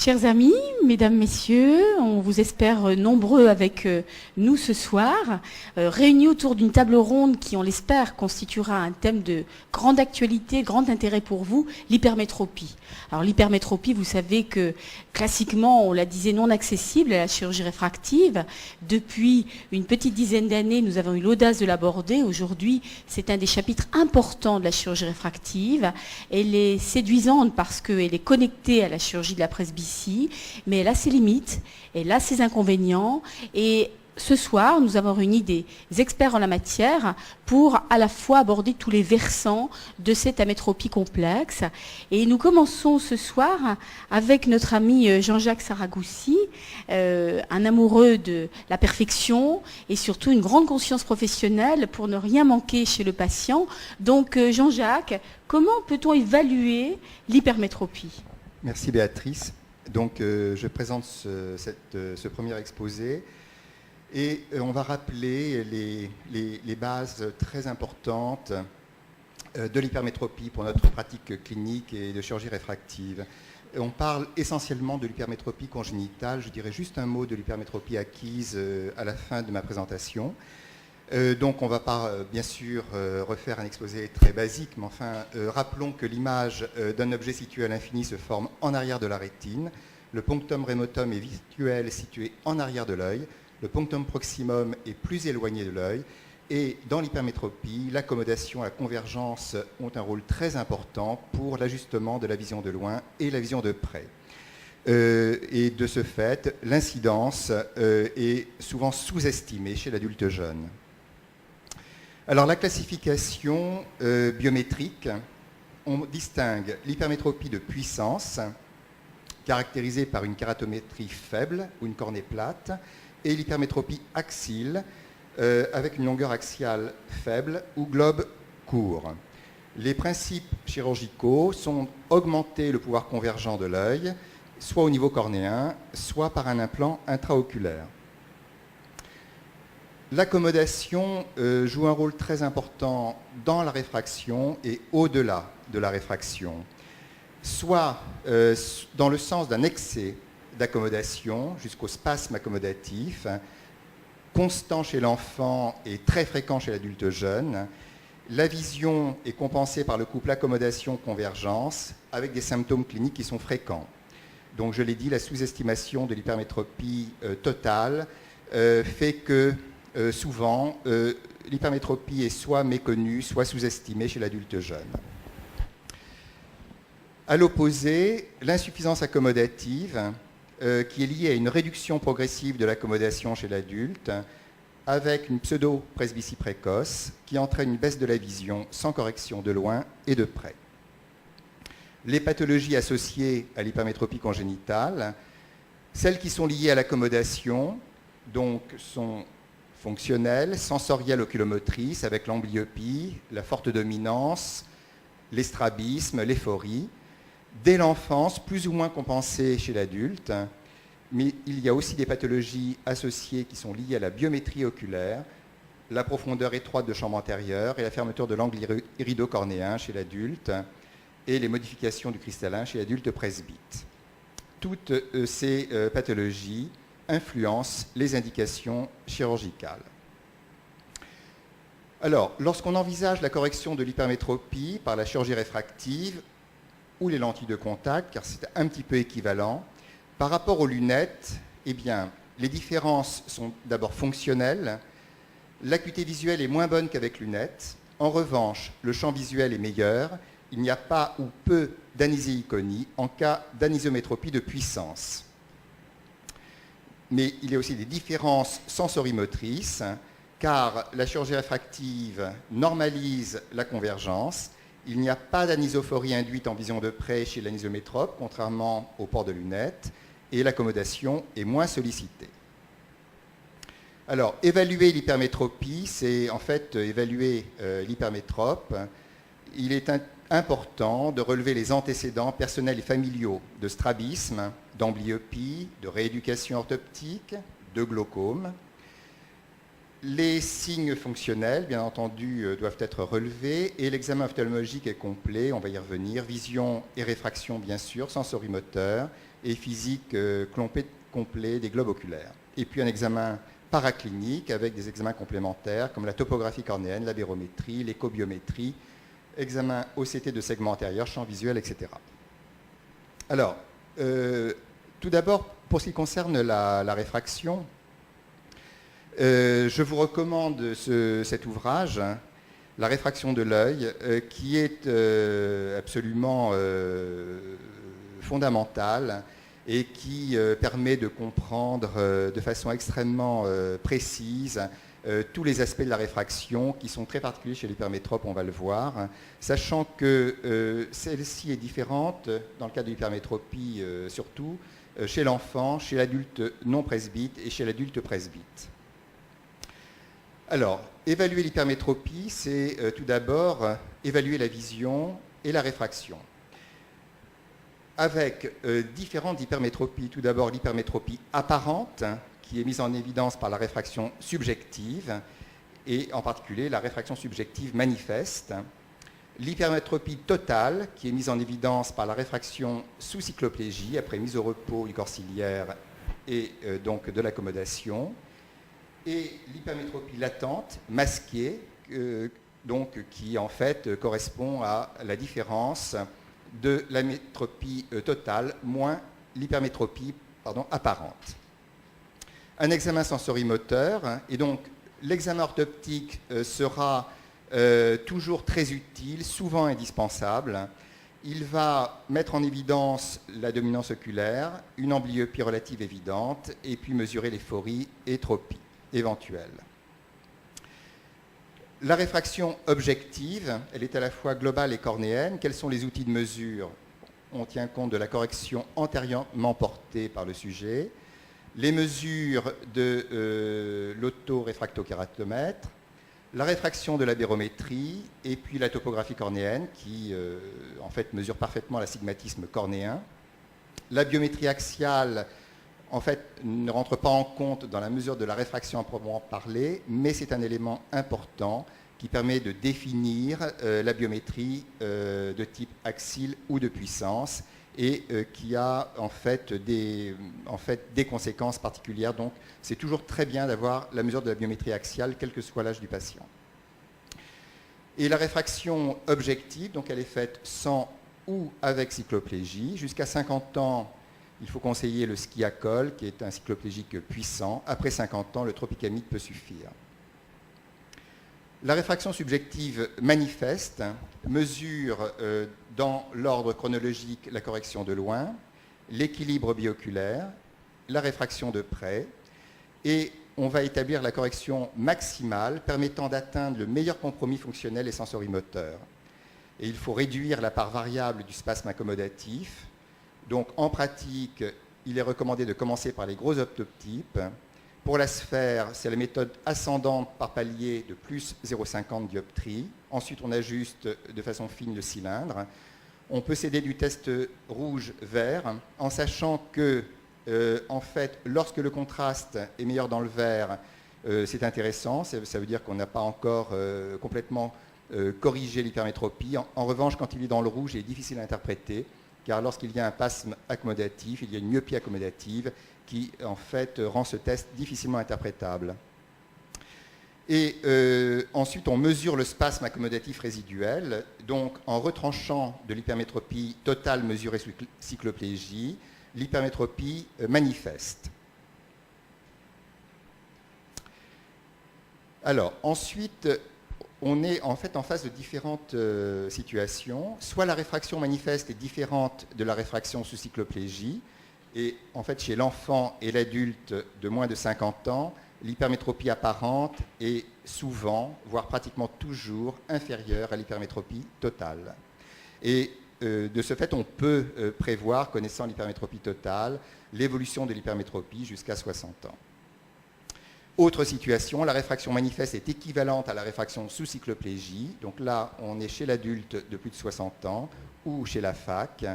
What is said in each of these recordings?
Chers amis, mesdames, messieurs, on vous espère nombreux avec nous ce soir, réunis autour d'une table ronde qui, on l'espère, constituera un thème de grande actualité, grand intérêt pour vous, l'hypermétropie. Alors l'hypermétropie, vous savez que classiquement, on la disait non accessible à la chirurgie réfractive. Depuis une petite dizaine d'années, nous avons eu l'audace de l'aborder. Aujourd'hui, c'est un des chapitres importants de la chirurgie réfractive. Elle est séduisante parce qu'elle est connectée à la chirurgie de la presbytie, mais elle a ses limites, elle a ses inconvénients. Et ce soir, nous avons réuni des experts en la matière pour à la fois aborder tous les versants de cette amétropie complexe. Et nous commençons ce soir avec notre ami Jean-Jacques Saragoussi, un amoureux de la perfection et surtout une grande conscience professionnelle pour ne rien manquer chez le patient. Donc Jean-Jacques, comment peut-on évaluer l'hypermétropie ? Merci Béatrice. Donc je présente ce premier exposé. Et on va rappeler les bases très importantes de l'hypermétropie pour notre pratique clinique et de chirurgie réfractive. On parle essentiellement de l'hypermétropie congénitale. Je dirais juste un mot de l'hypermétropie acquise à la fin de ma présentation. Donc on ne va pas bien sûr refaire un exposé très basique, mais enfin rappelons que l'image d'un objet situé à l'infini se forme en arrière de la rétine. Le punctum remotum est visuel situé en arrière de l'œil. Le punctum proximum est plus éloigné de l'œil. Et dans l'hypermétropie, l'accommodation et la convergence ont un rôle très important pour l'ajustement de la vision de loin et la vision de près. Et de ce fait, l'incidence est souvent sous-estimée chez l'adulte jeune. Alors la classification biométrique, on distingue l'hypermétropie de puissance, caractérisée par une kératométrie faible ou une cornée plate, et l'hypermétropie axile, avec une longueur axiale faible ou globe court. Les principes chirurgicaux sont augmenter le pouvoir convergent de l'œil, soit au niveau cornéen, soit par un implant intraoculaire. L'accommodation joue un rôle très important dans la réfraction et au-delà de la réfraction, soit dans le sens d'un excès d'accommodation jusqu'au spasme accommodatif, constant chez l'enfant et très fréquent chez l'adulte jeune. La vision est compensée par le couple accommodation-convergence avec des symptômes cliniques qui sont fréquents. Donc je l'ai dit, la sous-estimation de l'hypermétropie totale fait que souvent l'hypermétropie est soit méconnue, soit sous-estimée chez l'adulte jeune. À l'opposé, l'insuffisance accommodative qui est liée à une réduction progressive de l'accommodation chez l'adulte avec une pseudo-presbytie précoce qui entraîne une baisse de la vision sans correction de loin et de près. Les pathologies associées à l'hypermétropie congénitale, celles qui sont liées à l'accommodation, donc sont fonctionnelles, sensorielles oculomotrices avec l'amblyopie, la forte dominance, l'estrabisme, l'éphorie. Dès l'enfance, plus ou moins compensées chez l'adulte, mais il y a aussi des pathologies associées qui sont liées à la biométrie oculaire, la profondeur étroite de chambre antérieure et la fermeture de l'angle iridocornéen chez l'adulte et les modifications du cristallin chez l'adulte presbyte. Toutes ces pathologies influencent les indications chirurgicales. Alors, lorsqu'on envisage la correction de l'hypermétropie par la chirurgie réfractive, ou les lentilles de contact, car c'est un petit peu équivalent. Par rapport aux lunettes, eh bien, les différences sont d'abord fonctionnelles. L'acuité visuelle est moins bonne qu'avec lunettes. En revanche, le champ visuel est meilleur. Il n'y a pas ou peu d'anéséiconie en cas d'anésiométropie de puissance. Mais il y a aussi des différences sensorimotrices, car la chirurgie réfractive normalise la convergence. Il n'y a pas d'anisophorie induite en vision de près chez l'anésiométrope, contrairement au port de lunettes, et l'accommodation est moins sollicitée. Alors, évaluer l'hypermétropie, c'est en fait évaluer l'hypermétrope. Il est important de relever les antécédents personnels et familiaux de strabisme, d'amblyopie, de rééducation orthoptique, de glaucome. Les signes fonctionnels, bien entendu, doivent être relevés et l'examen ophtalmologique est complet, on va y revenir. Vision et réfraction, bien sûr, sensorimoteur, et physique complet des globes oculaires. Et puis un examen paraclinique avec des examens complémentaires comme la topographie cornéenne, la bérométrie, l'échobiométrie, examen OCT de segments antérieurs, champ visuel, etc. Alors, tout d'abord, pour ce qui concerne la réfraction, je vous recommande cet ouvrage, hein, La réfraction de l'œil, qui est absolument fondamental et qui permet de comprendre de façon extrêmement précise tous les aspects de la réfraction qui sont très particuliers chez l'hypermétrope, on va le voir, sachant que celle-ci est différente, dans le cas de l'hypermétropie surtout, chez l'enfant, chez l'adulte non presbyte et chez l'adulte presbyte. Alors, évaluer l'hypermétropie, c'est tout d'abord évaluer la vision et la réfraction. Avec différentes hypermétropies. Tout d'abord, l'hypermétropie apparente, qui est mise en évidence par la réfraction subjective, et en particulier la réfraction subjective manifeste. L'hypermétropie totale, qui est mise en évidence par la réfraction sous cycloplégie, après mise au repos du corps ciliaire et donc de l'accommodation. Et l'hypermétropie latente, masquée, donc, qui en fait correspond à la différence de la métropie totale moins l'hypermétropie apparente. Un examen sensorimoteur, et donc l'examen orthoptique sera toujours très utile, souvent indispensable. Il va mettre en évidence la dominance oculaire, une amblyopie relative évidente, et puis mesurer l'éphorie et tropie éventuelle. La réfraction objective, elle est à la fois globale et cornéenne. Quels sont les outils de mesure? On tient compte de la correction antérieurement portée par le sujet, les mesures de l'autoréfractokératométre, la réfraction de la bérométrie et puis la topographie cornéenne qui en fait mesure parfaitement l'astigmatisme cornéen. La biométrie axiale en fait ne rentre pas en compte dans la mesure de la réfraction à proprement parler, mais c'est un élément important qui permet de définir la biométrie de type axile ou de puissance et qui a en fait des conséquences particulières. Donc c'est toujours très bien d'avoir la mesure de la biométrie axiale, quel que soit l'âge du patient. Et la réfraction objective, donc elle est faite sans ou avec cycloplégie. Jusqu'à 50 ans, il faut conseiller le ski à col, qui est un cycloplégique puissant. Après 50 ans, le tropicamide peut suffire. La réfraction subjective manifeste mesure dans l'ordre chronologique la correction de loin, l'équilibre bioculaire, la réfraction de près, et on va établir la correction maximale permettant d'atteindre le meilleur compromis fonctionnel et sensorimoteur. Et il faut réduire la part variable du spasme accommodatif. Donc en pratique, il est recommandé de commencer par les gros optotypes. Pour la sphère, c'est la méthode ascendante par palier de plus 0,50 dioptrie. Ensuite, on ajuste de façon fine le cylindre. On peut s'aider du test rouge-vert en sachant que, en fait, lorsque le contraste est meilleur dans le vert, c'est intéressant. Ça veut dire qu'on n'a pas encore complètement corrigé l'hypermétropie. En revanche, quand il est dans le rouge, il est difficile à interpréter, car lorsqu'il y a un spasme accommodatif, il y a une myopie accommodative qui, en fait, rend ce test difficilement interprétable. Et ensuite, on mesure le spasme accommodatif résiduel, donc en retranchant de l'hypermétropie totale mesurée sous cycloplégie, l'hypermétropie manifeste. Alors, ensuite, on est en fait en face de différentes situations. Soit la réfraction manifeste est différente de la réfraction sous cycloplégie, et en fait chez l'enfant et l'adulte de moins de 50 ans, l'hypermétropie apparente est souvent, voire pratiquement toujours, inférieure à l'hypermétropie totale. Et de ce fait, on peut prévoir, connaissant l'hypermétropie totale, l'évolution de l'hypermétropie jusqu'à 60 ans. Autre situation, la réfraction manifeste est équivalente à la réfraction sous cycloplégie. Donc là, on est chez l'adulte de plus de 60 ans ou chez la fac,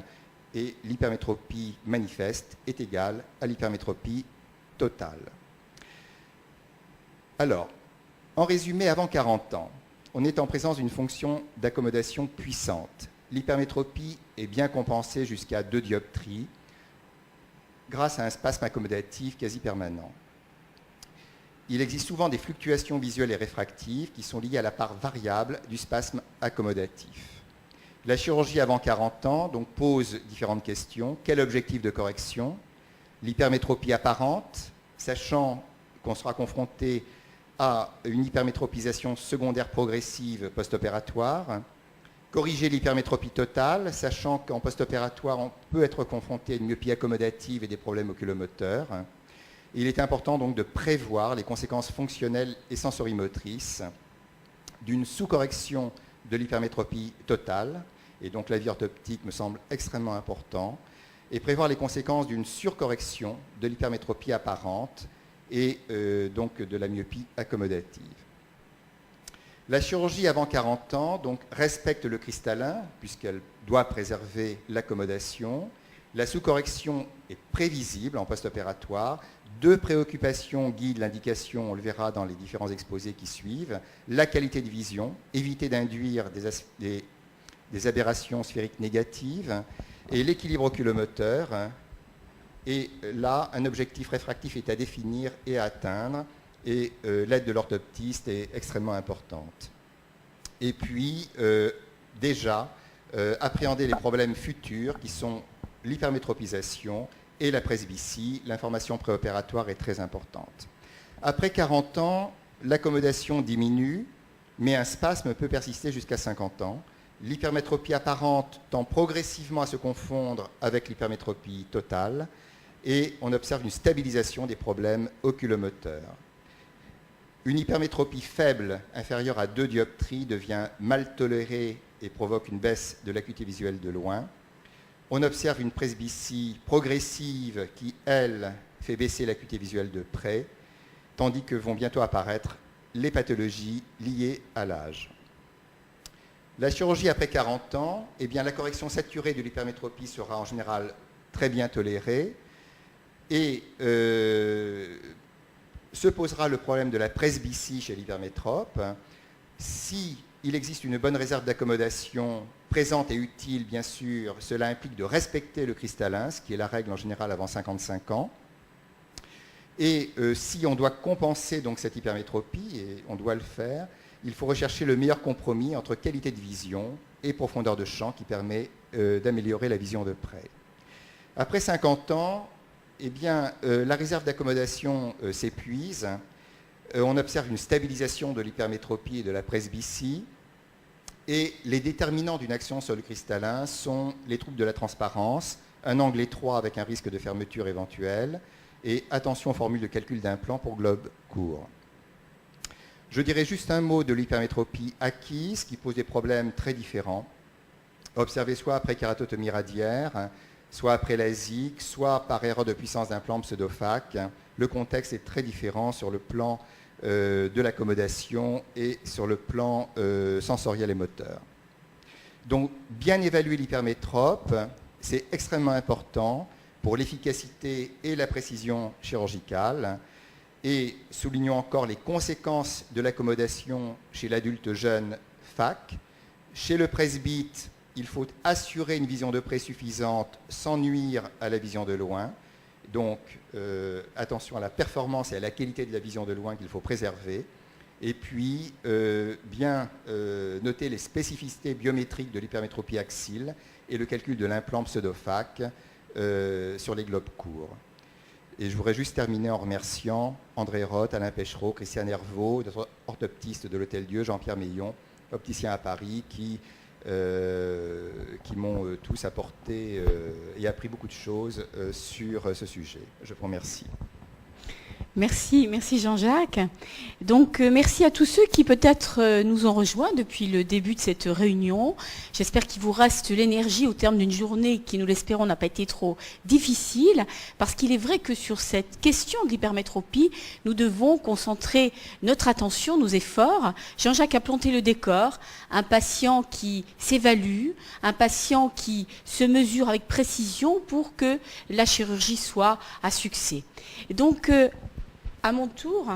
et l'hypermétropie manifeste est égale à l'hypermétropie totale. Alors, en résumé, avant 40 ans, on est en présence d'une fonction d'accommodation puissante. L'hypermétropie est bien compensée jusqu'à 2 dioptries. grâce à un spasme accommodatif quasi permanent. Il existe souvent des fluctuations visuelles et réfractives qui sont liées à la part variable du spasme accommodatif. La chirurgie avant 40 ans donc, pose différentes questions. Quel objectif de correction? L'hypermétropie apparente, sachant qu'on sera confronté à une hypermétropisation secondaire progressive post-opératoire. Corriger l'hypermétropie totale, sachant qu'en post-opératoire, on peut être confronté à une myopie accommodative et des problèmes oculomoteurs. Il est important donc de prévoir les conséquences fonctionnelles et sensorimotrices d'une sous-correction de l'hypermétropie totale, et donc l'avis orthoptique me semble extrêmement important, et prévoir les conséquences d'une surcorrection de l'hypermétropie apparente et donc de la myopie accommodative. La chirurgie avant 40 ans donc, respecte le cristallin, puisqu'elle doit préserver l'accommodation. La sous-correction est prévisible en post-opératoire. 2 préoccupations guident l'indication, on le verra dans les différents exposés qui suivent. La qualité de vision, éviter d'induire des aberrations sphériques négatives, et l'équilibre oculomoteur. Et là, un objectif réfractif est à définir et à atteindre, et l'aide de l'orthoptiste est extrêmement importante. Et puis, appréhender les problèmes futurs qui sont l'hypermétropisation et la presbytie. L'information préopératoire est très importante. Après 40 ans, l'accommodation diminue, mais un spasme peut persister jusqu'à 50 ans. L'hypermétropie apparente tend progressivement à se confondre avec l'hypermétropie totale et on observe une stabilisation des problèmes oculomoteurs. Une hypermétropie faible, inférieure à 2 dioptries, devient mal tolérée et provoque une baisse de l'acuité visuelle de loin. On observe une presbytie progressive qui, elle, fait baisser l'acuité visuelle de près, tandis que vont bientôt apparaître les pathologies liées à l'âge. La chirurgie après 40 ans, eh bien, la correction saturée de l'hypermétropie sera en général très bien tolérée et se posera le problème de la presbytie chez l'hypermétrope. Si il existe une bonne réserve d'accommodation présente et utile, bien sûr, cela implique de respecter le cristallin, ce qui est la règle en général avant 55 ans. Et si on doit compenser donc cette hypermétropie, et on doit le faire, il faut rechercher le meilleur compromis entre qualité de vision et profondeur de champ qui permet d'améliorer la vision de près. Après 50 ans, eh bien, la réserve d'accommodation s'épuise. On observe une stabilisation de l'hypermétropie et de la presbytie. Et les déterminants d'une action sur le cristallin sont les troubles de la transparence, un angle étroit avec un risque de fermeture éventuelle, et attention aux formules de calcul d'implant pour globe court. Je dirais juste un mot de l'hypermétropie acquise qui pose des problèmes très différents, observés soit après kératotomie radiaire, soit après LASIK, soit par erreur de puissance d'implant pseudophaque. Le contexte est très différent sur le plan de l'accommodation et sur le plan sensoriel et moteur. Donc, bien évaluer l'hypermétrope, c'est extrêmement important pour l'efficacité et la précision chirurgicale. Et soulignons encore les conséquences de l'accommodation chez l'adulte jeune FAC. Chez le presbyte, il faut assurer une vision de près suffisante sans nuire à la vision de loin. Donc, attention à la performance et à la qualité de la vision de loin qu'il faut préserver. Et puis, bien noter les spécificités biométriques de l'hypermétropie axiale et le calcul de l'implant pseudophaque sur les globes courts. Et je voudrais juste terminer en remerciant André Roth, Alain Péchereau, Christian Hervaux, notre orthoptiste de l'Hôtel Dieu, Jean-Pierre Meillon, opticien à Paris, qui m'ont tous apporté et appris beaucoup de choses sur ce sujet. Je vous remercie. Merci Jean-Jacques. Donc merci à tous ceux qui peut-être nous ont rejoints depuis le début de cette réunion. J'espère qu'il vous reste l'énergie au terme d'une journée qui, nous l'espérons, n'a pas été trop difficile, parce qu'il est vrai que sur cette question de l'hypermétropie, nous devons concentrer notre attention, nos efforts. Jean-Jacques a planté le décor, un patient qui s'évalue, un patient qui se mesure avec précision pour que la chirurgie soit à succès. Donc, à mon tour,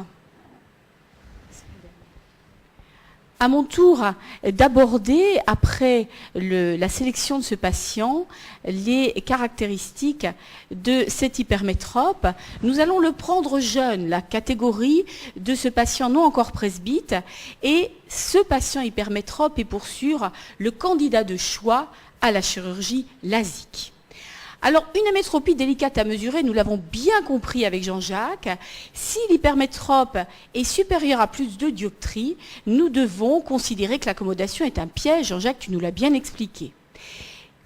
à mon tour d'aborder, après la sélection de ce patient, les caractéristiques de cette hypermétrope. Nous allons le prendre jeune, la catégorie de ce patient non encore presbyte, et ce patient hypermétrope est pour sûr le candidat de choix à la chirurgie LASIK. Alors, une amétropie délicate à mesurer, nous l'avons bien compris avec Jean-Jacques. Si l'hypermétrope est supérieure à plus de 2 dioptries, nous devons considérer que l'accommodation est un piège. Jean-Jacques, tu nous l'as bien expliqué.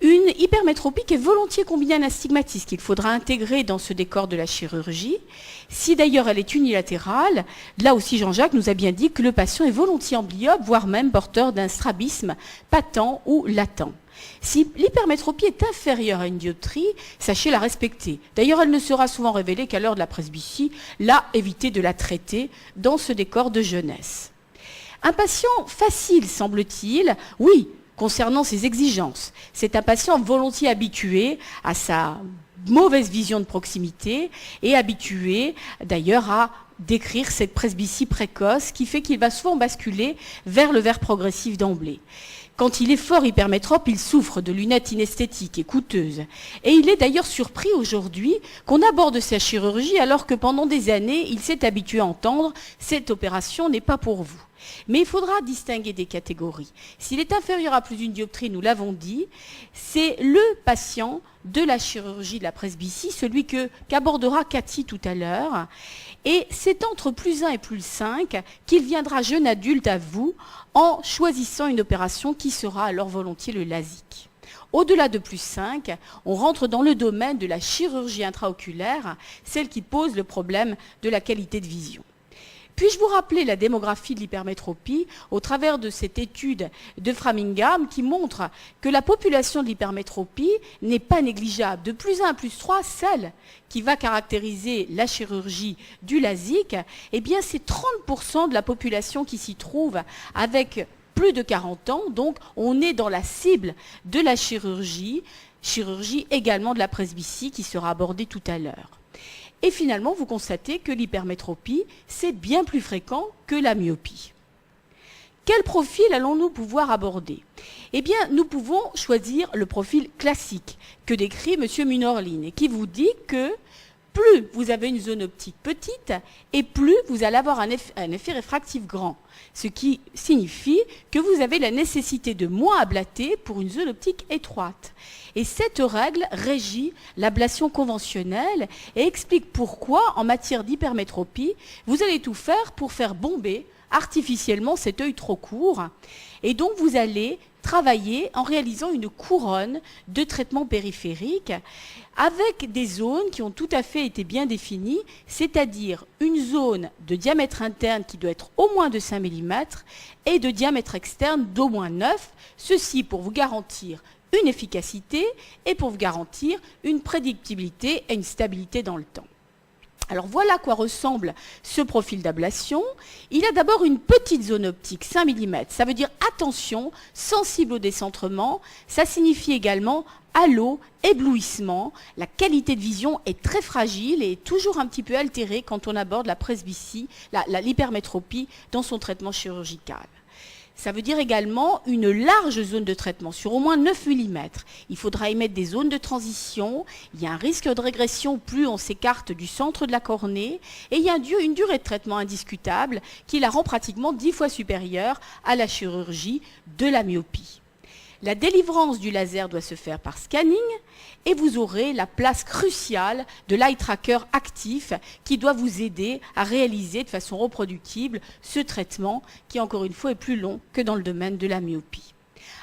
Une hypermétropie qui est volontiers combinée à un astigmatisme qu'il faudra intégrer dans ce décor de la chirurgie. Si d'ailleurs elle est unilatérale, là aussi Jean-Jacques nous a bien dit que le patient est volontiers amblyope, voire même porteur d'un strabisme patent ou latent. Si l'hypermétropie est inférieure à une dioptrie, sachez la respecter. D'ailleurs, elle ne sera souvent révélée qu'à l'heure de la presbytie. Là, évitez de la traiter dans ce décor de jeunesse. Un patient facile, semble-t-il, oui, concernant ses exigences. C'est un patient volontiers habitué à sa mauvaise vision de proximité et habitué d'ailleurs à décrire cette presbytie précoce qui fait qu'il va souvent basculer vers le vert progressif d'emblée. Quand il est fort hypermétrope, il souffre de lunettes inesthétiques et coûteuses. Et il est d'ailleurs surpris aujourd'hui qu'on aborde sa chirurgie alors que pendant des années, il s'est habitué à entendre « cette opération n'est pas pour vous ». Mais il faudra distinguer des catégories. S'il est inférieur à plus d'une dioptrie, nous l'avons dit, c'est le patient de la chirurgie de la presbytie, celui qu'abordera Cathy tout à l'heure. Et c'est entre plus 1 et plus 5 qu'il viendra jeune adulte à vous en choisissant une opération qui sera alors volontiers le LASIK. Au-delà de plus 5, on rentre dans le domaine de la chirurgie intraoculaire, celle qui pose le problème de la qualité de vision. Puis-je vous rappeler la démographie de l'hypermétropie au travers de cette étude de Framingham qui montre que la population de l'hypermétropie n'est pas négligeable. De plus 1 à plus 3, celle qui va caractériser la chirurgie du LASIK, eh bien c'est 30% de la population qui s'y trouve avec plus de 40 ans. Donc on est dans la cible de la chirurgie également de la presbytie qui sera abordée tout à l'heure. Et finalement, vous constatez que l'hypermétropie, c'est bien plus fréquent que la myopie. Quel profil allons-nous pouvoir aborder? Eh bien, nous pouvons choisir le profil classique que décrit M. Munorlin et qui vous dit que plus vous avez une zone optique petite et plus vous allez avoir un effet réfractif grand. Ce qui signifie que vous avez la nécessité de moins ablater pour une zone optique étroite. Et cette règle régit l'ablation conventionnelle et explique pourquoi, en matière d'hypermétropie, vous allez tout faire pour faire bomber artificiellement cet œil trop court. Et donc, vous allez travailler en réalisant une couronne de traitement périphérique avec des zones qui ont tout à fait été bien définies, c'est-à-dire une zone de diamètre interne qui doit être au moins de 5 mm et de diamètre externe d'au moins 9, ceci pour vous garantir une efficacité et pour vous garantir une prédictibilité et une stabilité dans le temps. Alors voilà à quoi ressemble ce profil d'ablation. Il a d'abord une petite zone optique, 5 mm. Ça veut dire attention, sensible au décentrement. Ça signifie également halo, éblouissement. La qualité de vision est très fragile et toujours un petit peu altérée quand on aborde la presbytie, l'hypermétropie dans son traitement chirurgical. Ça veut dire également une large zone de traitement sur au moins 9 mm. Il faudra y mettre des zones de transition. Il y a un risque de régression plus on s'écarte du centre de la cornée. Et il y a une durée de traitement indiscutable qui la rend pratiquement 10 fois supérieure à la chirurgie de la myopie. La délivrance du laser doit se faire par scanning et vous aurez la place cruciale de l'eye tracker actif qui doit vous aider à réaliser de façon reproductible ce traitement qui, encore une fois, est plus long que dans le domaine de la myopie.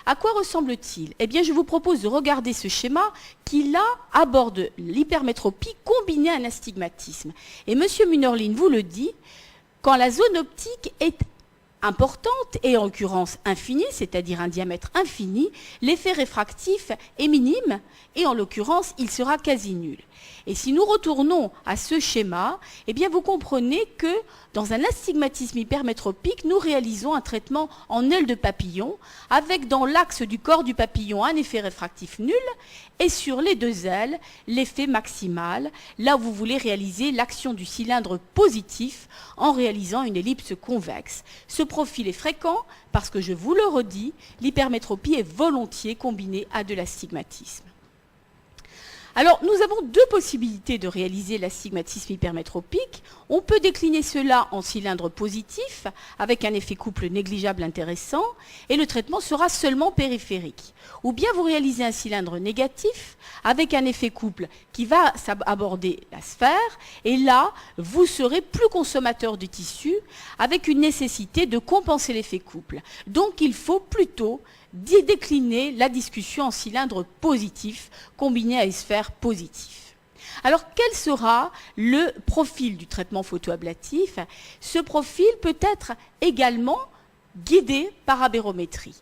À quoi ressemble-t-il? Eh bien, je vous propose de regarder ce schéma qui, là, aborde l'hypermétropie combinée à un astigmatisme. Et M. Munorlin vous le dit, quand la zone optique est importante et en l'occurrence infinie, c'est-à-dire un diamètre infini, l'effet réfractif est minime et en l'occurrence il sera quasi nul. Et si nous retournons à ce schéma, eh bien vous comprenez que dans un astigmatisme hypermétropique, nous réalisons un traitement en aile de papillon avec dans l'axe du corps du papillon un effet réfractif nul et sur les deux ailes l'effet maximal, là où vous voulez réaliser l'action du cylindre positif en réalisant une ellipse convexe. Ce profil est fréquent parce que, je vous le redis, l'hypermétropie est volontiers combinée à de l'astigmatisme. Alors, nous avons deux possibilités de réaliser l'astigmatisme hypermétropique. On peut décliner cela en cylindre positif, avec un effet couple négligeable intéressant, et le traitement sera seulement périphérique. Ou bien vous réalisez un cylindre négatif, avec un effet couple qui va aborder la sphère, et là, vous serez plus consommateur du tissu, avec une nécessité de compenser l'effet couple. Donc, il faut plutôt décliner la discussion en cylindre positif combiné à sphère positif. Alors, quel sera le profil du traitement photoablatif? Ce profil peut être également guidé par abérométrie.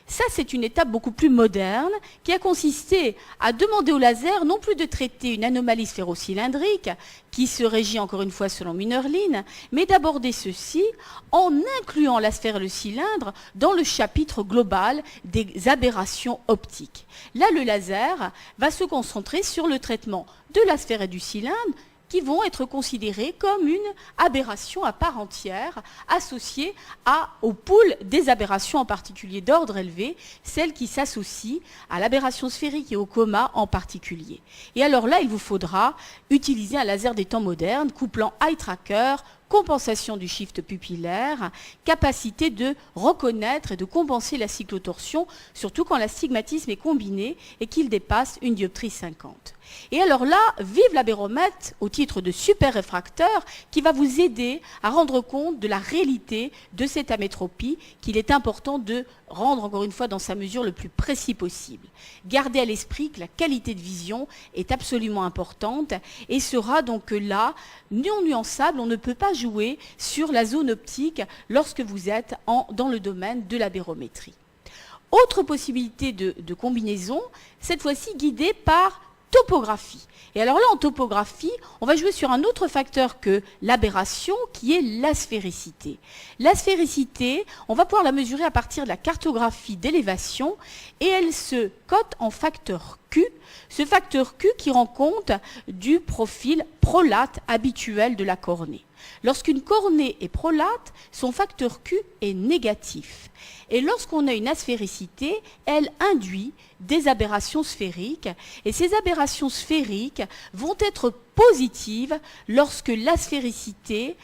Ça, c'est une étape beaucoup plus moderne qui a consisté à demander au laser non plus de traiter une anomalie sphérocylindrique qui se régit encore une fois selon Münnerlin, mais d'aborder ceci en incluant la sphère et le cylindre dans le chapitre global des aberrations optiques. Là, le laser va se concentrer sur le traitement de la sphère et du cylindre qui vont être considérés comme une aberration à part entière associée au pool des aberrations en particulier d'ordre élevé, celles qui s'associent à l'aberration sphérique et au coma en particulier. Et alors là, il vous faudra utiliser un laser des temps modernes, couplant eye tracker, compensation du shift pupillaire, capacité de reconnaître et de compenser la cyclotorsion, surtout quand l'astigmatisme est combiné et qu'il dépasse une dioptrie 50. Et alors là, vive l'abéromètre au titre de super réfracteur qui va vous aider à rendre compte de la réalité de cette amétropie qu'il est important de rendre encore une fois dans sa mesure le plus précis possible. Gardez à l'esprit que la qualité de vision est absolument importante et sera donc là non nuançable. On ne peut pas jouer sur la zone optique lorsque vous êtes dans le domaine de l'abérométrie. Autre possibilité de combinaison, cette fois-ci guidée par topographie. Et alors là, en topographie, on va jouer sur un autre facteur que l'aberration, qui est la sphéricité. La sphéricité, on va pouvoir la mesurer à partir de la cartographie d'élévation et elle se cote en facteur Q, ce facteur Q qui rend compte du profil prolate habituel de la cornée. Lorsqu'une cornée est prolate, son facteur Q est négatif. Et lorsqu'on a une asphéricité, elle induit des aberrations sphériques. Et ces aberrations sphériques vont être positives lorsque l'asphéricité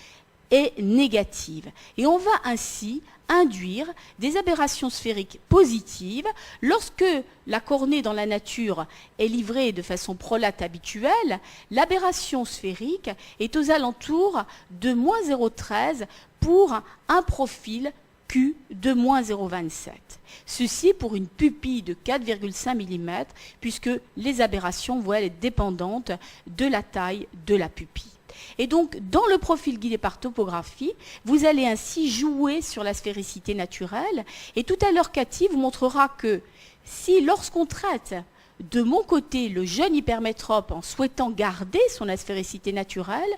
est négative. Et on va ainsi induire des aberrations sphériques positives lorsque la cornée dans la nature est livrée de façon prolate habituelle. L'aberration sphérique est aux alentours de moins 0,13 pour un profil Q de moins 0,27. Ceci pour une pupille de 4,5 mm puisque les aberrations vont être dépendantes de la taille de la pupille. Et donc, dans le profil guidé par topographie, vous allez ainsi jouer sur la sphéricité naturelle. Et tout à l'heure, Cathy vous montrera que si, lorsqu'on traite de mon côté le jeune hypermétrope en souhaitant garder son asphéricité naturelle,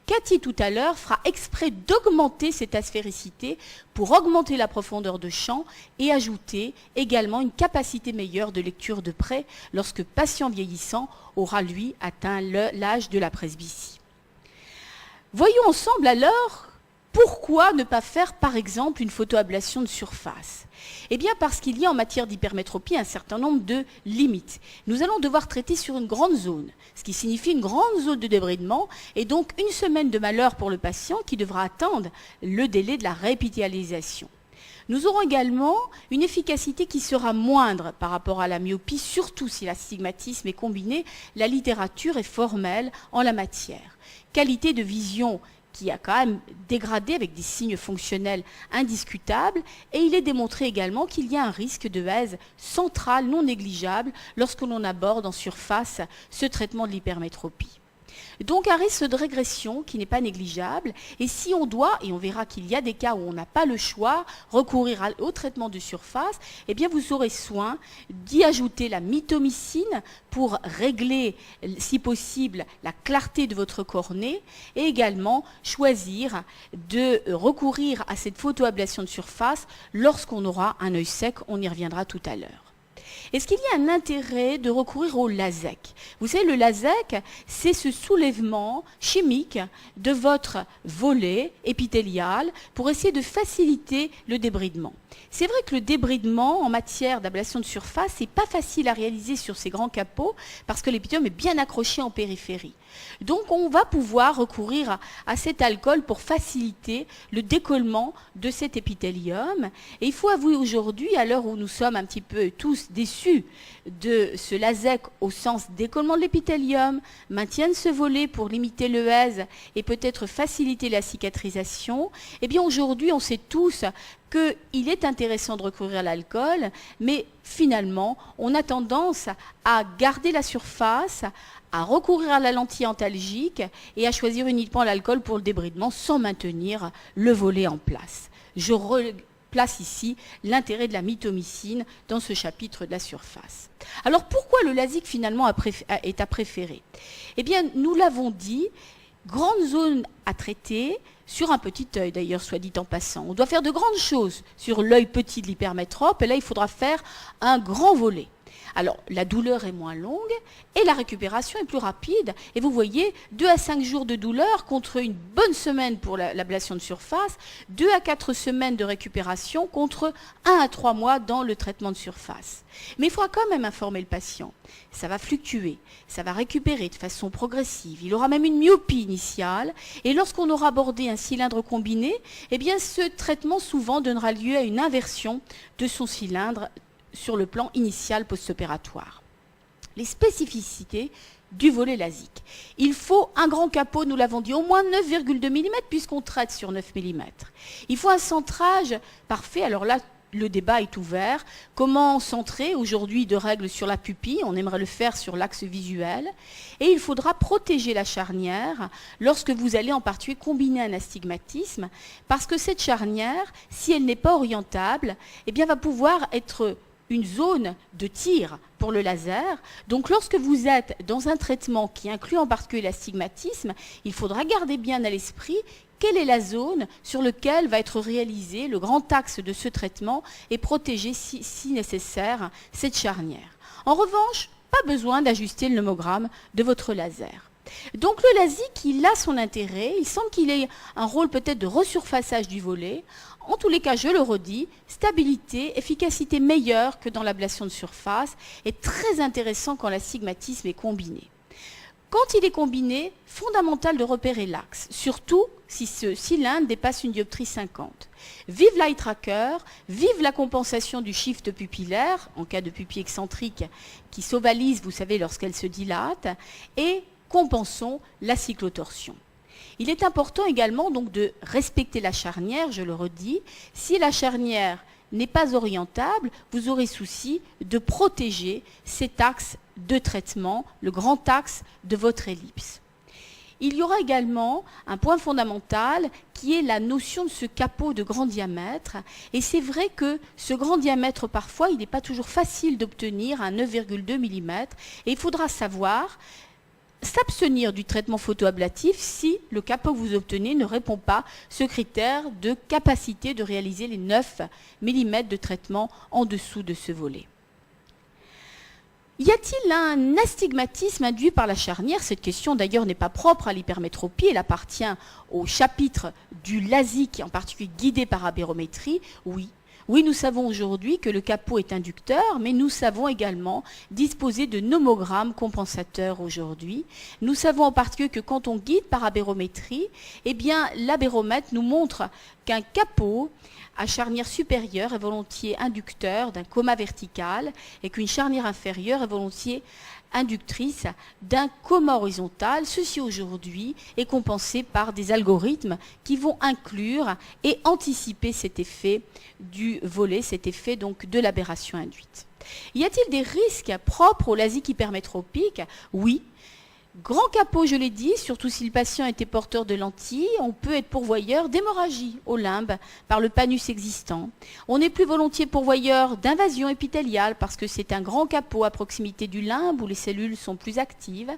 Cathy tout à l'heure fera exprès d'augmenter cette asphéricité pour augmenter la profondeur de champ et ajouter également une capacité meilleure de lecture de près lorsque patient vieillissant aura, lui, atteint l'âge de la presbytie. Voyons ensemble alors pourquoi ne pas faire par exemple une photoablation de surface. Eh bien parce qu'il y a en matière d'hypermétropie un certain nombre de limites. Nous allons devoir traiter sur une grande zone, ce qui signifie une grande zone de débridement et donc une semaine de malheur pour le patient qui devra attendre le délai de la réépithéalisation. Nous aurons également une efficacité qui sera moindre par rapport à la myopie, surtout si l'astigmatisme est combiné. La littérature est formelle en la matière. Qualité de vision qui a quand même dégradé avec des signes fonctionnels indiscutables, et il est démontré également qu'il y a un risque de haise centrale non négligeable lorsque l'on aborde en surface ce traitement de l'hypermétropie. Donc un risque de régression qui n'est pas négligeable, et si on doit, et on verra qu'il y a des cas où on n'a pas le choix, recourir au traitement de surface, eh bien vous aurez soin d'y ajouter la mitomycine pour régler, si possible, la clarté de votre cornée, et également choisir de recourir à cette photoablation de surface lorsqu'on aura un œil sec, on y reviendra tout à l'heure. Est-ce qu'il y a un intérêt de recourir au LASEK? Vous savez, le LASEK, c'est ce soulèvement chimique de votre volet épithélial pour essayer de faciliter le débridement. C'est vrai que le débridement en matière d'ablation de surface, c'est pas facile à réaliser sur ces grands capots parce que l'épithélium est bien accroché en périphérie. Donc on va pouvoir recourir à cet alcool pour faciliter le décollement de cet épithélium. Et il faut avouer aujourd'hui, à l'heure où nous sommes un petit peu tous déçus de ce LASEK au sens décollement de l'épithélium, maintien de ce volet pour limiter le hèse et peut-être faciliter la cicatrisation, eh bien aujourd'hui on sait tous qu'il est intéressant de recourir à l'alcool, mais finalement, on a tendance à garder la surface, à recourir à la lentille antalgique et à choisir uniquement l'alcool pour le débridement sans maintenir le volet en place. Je replace ici l'intérêt de la mitomycine dans ce chapitre de la surface. Alors pourquoi le LASIK finalement est à préférer? Eh bien, nous l'avons dit, grande zone à traiter, sur un petit œil d'ailleurs, soit dit en passant. On doit faire de grandes choses sur l'œil petit de l'hypermétrope, et là il faudra faire un grand volet. Alors la douleur est moins longue et la récupération est plus rapide. Et vous voyez, 2 à 5 jours de douleur contre une bonne semaine pour l'ablation de surface, 2 à 4 semaines de récupération contre 1 à 3 mois dans le traitement de surface. Mais il faudra quand même informer le patient. Ça va fluctuer, ça va récupérer de façon progressive. Il aura même une myopie initiale. Et lorsqu'on aura abordé un cylindre combiné, eh bien ce traitement souvent donnera lieu à une inversion de son cylindre sur le plan initial post-opératoire. Les spécificités du volet LASIK. Il faut un grand capot, nous l'avons dit, au moins 9,2 mm puisqu'on traite sur 9 mm. Il faut un centrage parfait. Alors là, le débat est ouvert. Comment centrer aujourd'hui de règles sur la pupille? On aimerait le faire sur l'axe visuel. Et il faudra protéger la charnière lorsque vous allez en particulier combiner un astigmatisme, parce que cette charnière, si elle n'est pas orientable, eh bien, va pouvoir être une zone de tir pour le laser. Donc lorsque vous êtes dans un traitement qui inclut en particulier l'astigmatisme, il faudra garder bien à l'esprit quelle est la zone sur laquelle va être réalisé le grand axe de ce traitement et protéger si nécessaire cette charnière. En revanche, pas besoin d'ajuster le nomogramme de votre laser. Donc le LASIK, il a son intérêt, il semble qu'il ait un rôle peut-être de resurfaçage du volet. En tous les cas, je le redis, stabilité, efficacité meilleure que dans l'ablation de surface et très intéressant quand l'astigmatisme est combiné. Quand il est combiné, fondamental de repérer l'axe, surtout si ce cylindre dépasse une dioptrie 50. Vive l'eye tracker, vive la compensation du shift pupillaire, en cas de pupille excentrique qui s'ovalise, vous savez, lorsqu'elle se dilate, et compensons la cyclotorsion. Il est important également donc de respecter la charnière, je le redis. Si la charnière n'est pas orientable, vous aurez souci de protéger cet axe de traitement, le grand axe de votre ellipse. Il y aura également un point fondamental qui est la notion de ce capot de grand diamètre. Et c'est vrai que ce grand diamètre, parfois, il n'est pas toujours facile d'obtenir à 9,2 mm. Et il faudra savoir s'abstenir du traitement photoablatif si le capot que vous obtenez ne répond pas à ce critère de capacité de réaliser les 9 mm de traitement en dessous de ce volet. Y a-t-il un astigmatisme induit par la charnière? Cette question d'ailleurs n'est pas propre à l'hypermétropie, elle appartient au chapitre du LASIK, en particulier guidé par abérométrie. Oui, nous savons aujourd'hui que le capot est inducteur, mais nous savons également disposer de nomogrammes compensateurs aujourd'hui. Nous savons en particulier que quand on guide par abérométrie, eh bien, l'abéromètre nous montre qu'un capot à charnière supérieure est volontiers inducteur d'un coma vertical et qu'une charnière inférieure est volontiers inductrice d'un coma horizontal. Ceci aujourd'hui est compensé par des algorithmes qui vont inclure et anticiper cet effet du volet, cet effet donc de l'aberration induite. Y a-t-il des risques propres au LASIK hypermétropique? Oui. Grand capot, je l'ai dit, surtout si le patient était porteur de lentilles, on peut être pourvoyeur d'hémorragie au limbe par le panus existant. On est plus volontiers pourvoyeur d'invasion épithéliale parce que c'est un grand capot à proximité du limbe où les cellules sont plus actives.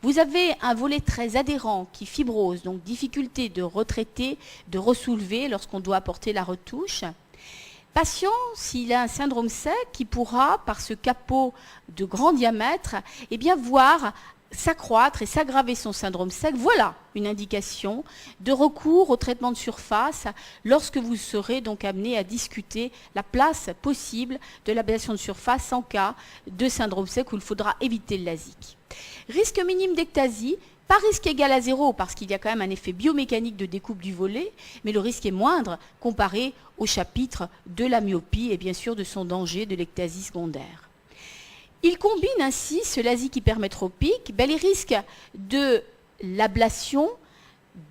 Vous avez un volet très adhérent qui fibrose, donc difficulté de retraiter, de ressoulever lorsqu'on doit apporter la retouche. Patient, s'il a un syndrome sec, qui pourra, par ce capot de grand diamètre, eh bien, voir s'accroître et s'aggraver son syndrome sec. Voilà une indication de recours au traitement de surface lorsque vous serez donc amené à discuter la place possible de l'ablation de surface en cas de syndrome sec où il faudra éviter le LASIK. Risque minime d'ectasie, pas risque égal à 0 parce qu'il y a quand même un effet biomécanique de découpe du volet, mais le risque est moindre comparé au chapitre de la myopie et bien sûr de son danger de l'ectasie secondaire. Il combine ainsi ce LASIK hypermétropique les risques de l'ablation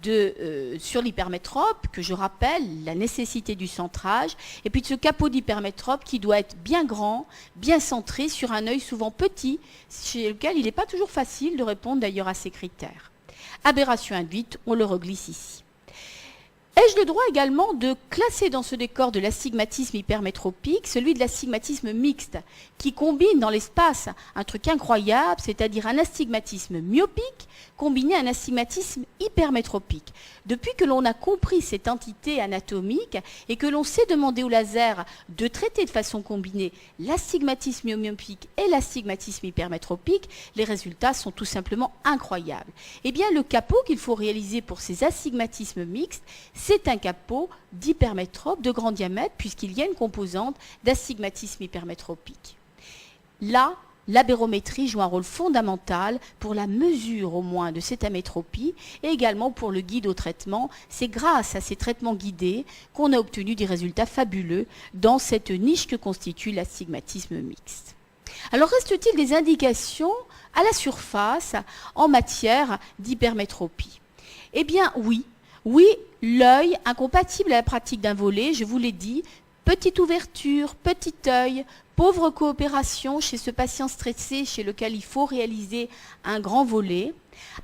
sur l'hypermétrope, que je rappelle, la nécessité du centrage, et puis de ce capot d'hypermétrope qui doit être bien grand, bien centré sur un œil souvent petit, chez lequel il n'est pas toujours facile de répondre d'ailleurs à ces critères. Aberration induite, on le reglisse ici. Ai-je le droit également de classer dans ce décor de l'astigmatisme hypermétropique celui de l'astigmatisme mixte, qui combine dans l'espace un truc incroyable, c'est-à-dire un astigmatisme myopique combiné à un astigmatisme hypermétropique. Depuis que l'on a compris cette entité anatomique et que l'on sait demander au laser de traiter de façon combinée l'astigmatisme myopique et l'astigmatisme hypermétropique, les résultats sont tout simplement incroyables. Eh bien, le capot qu'il faut réaliser pour ces astigmatismes mixtes, c'est un capot d'hypermétrope de grand diamètre puisqu'il y a une composante d'astigmatisme hypermétropique. Là, l'abérométrie joue un rôle fondamental pour la mesure au moins de cette amétropie et également pour le guide au traitement. C'est grâce à ces traitements guidés qu'on a obtenu des résultats fabuleux dans cette niche que constitue l'astigmatisme mixte. Alors reste-t-il des indications à la surface en matière d'hypermétropie? Eh bien oui, l'œil incompatible à la pratique d'un volet, je vous l'ai dit, petite ouverture, petit œil, pauvre coopération chez ce patient stressé chez lequel il faut réaliser un grand volet.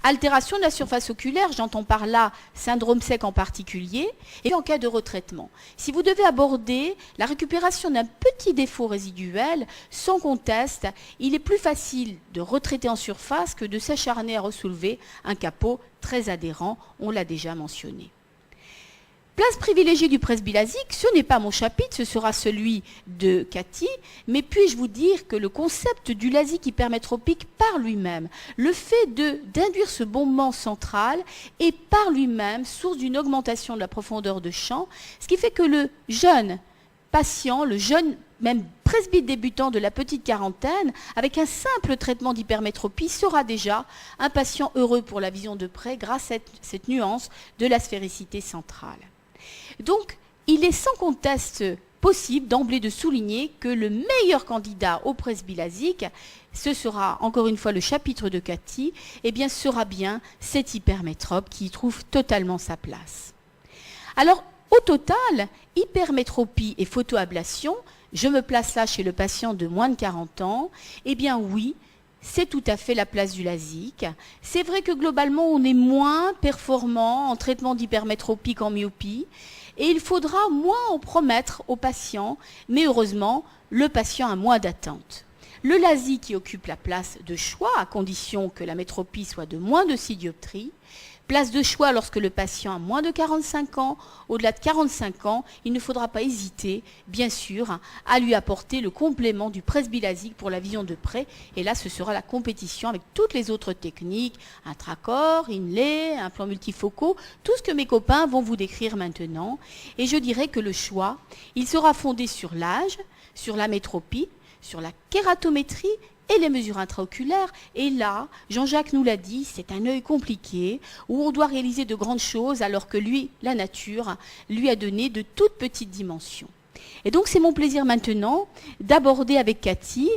Altération de la surface oculaire, j'entends par là syndrome sec en particulier, et en cas de retraitement. Si vous devez aborder la récupération d'un petit défaut résiduel, sans conteste, il est plus facile de retraiter en surface que de s'acharner à ressoulever un capot très adhérent, on l'a déjà mentionné. Place privilégiée du presbylasique, ce n'est pas mon chapitre, ce sera celui de Cathy, mais puis-je vous dire que le concept du LASIK hypermétropique par lui-même, le fait d'induire ce bombement central est par lui-même source d'une augmentation de la profondeur de champ, ce qui fait que le jeune patient, le jeune même presbyte débutant de la petite quarantaine, avec un simple traitement d'hypermétropie, sera déjà un patient heureux pour la vision de près grâce à cette nuance de la sphéricité centrale. Donc, il est sans conteste possible d'emblée de souligner que le meilleur candidat au presbylasique, ce sera encore une fois le chapitre de Cathy, eh bien sera bien cet hypermétrope qui y trouve totalement sa place. Alors, au total, hypermétropie et photoablation, je me place là chez le patient de moins de 40 ans, eh bien oui, c'est tout à fait la place du LASIK. C'est vrai que globalement, on est moins performant en traitement d'hypermétropie qu'en myopie, et il faudra moins en promettre aux patients, mais heureusement, le patient a moins d'attente. Le LASIK qui occupe la place de choix, à condition que la métropie soit de moins de 6 dioptries. Place de choix lorsque le patient a moins de 45 ans. Au-delà de 45 ans, il ne faudra pas hésiter, bien sûr, à lui apporter le complément du presbylasique pour la vision de près. Et là, ce sera la compétition avec toutes les autres techniques, intracor, inlay, implants multifocaux, tout ce que mes copains vont vous décrire maintenant. Et je dirais que le choix, il sera fondé sur l'âge, sur la métropie, sur la kératométrie et les mesures intraoculaires. Et là, Jean-Jacques nous l'a dit, c'est un œil compliqué où on doit réaliser de grandes choses alors que lui, la nature, lui a donné de toutes petites dimensions. Et donc, c'est mon plaisir maintenant d'aborder avec Cathy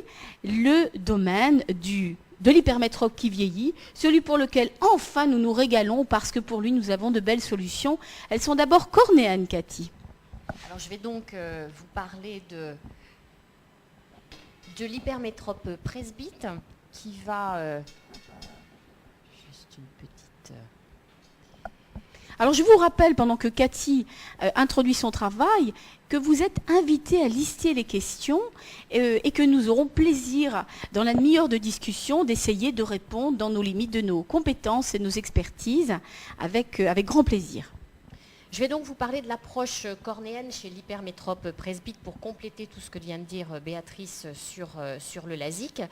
le domaine de l'hypermétrope qui vieillit, celui pour lequel enfin nous nous régalons parce que pour lui, nous avons de belles solutions. Elles sont d'abord cornéennes, Cathy. Alors, je vais donc vous parler de l'hypermétrope presbyte qui va... juste une petite... Alors je vous rappelle, pendant que Cathy introduit son travail, que vous êtes invités à lister les questions et que nous aurons plaisir, dans la demi-heure de discussion, d'essayer de répondre dans nos limites de nos compétences et nos expertises avec grand plaisir. Je vais donc vous parler de l'approche cornéenne chez l'hypermétrope presbyte pour compléter tout ce que vient de dire Béatrice sur le LASIK.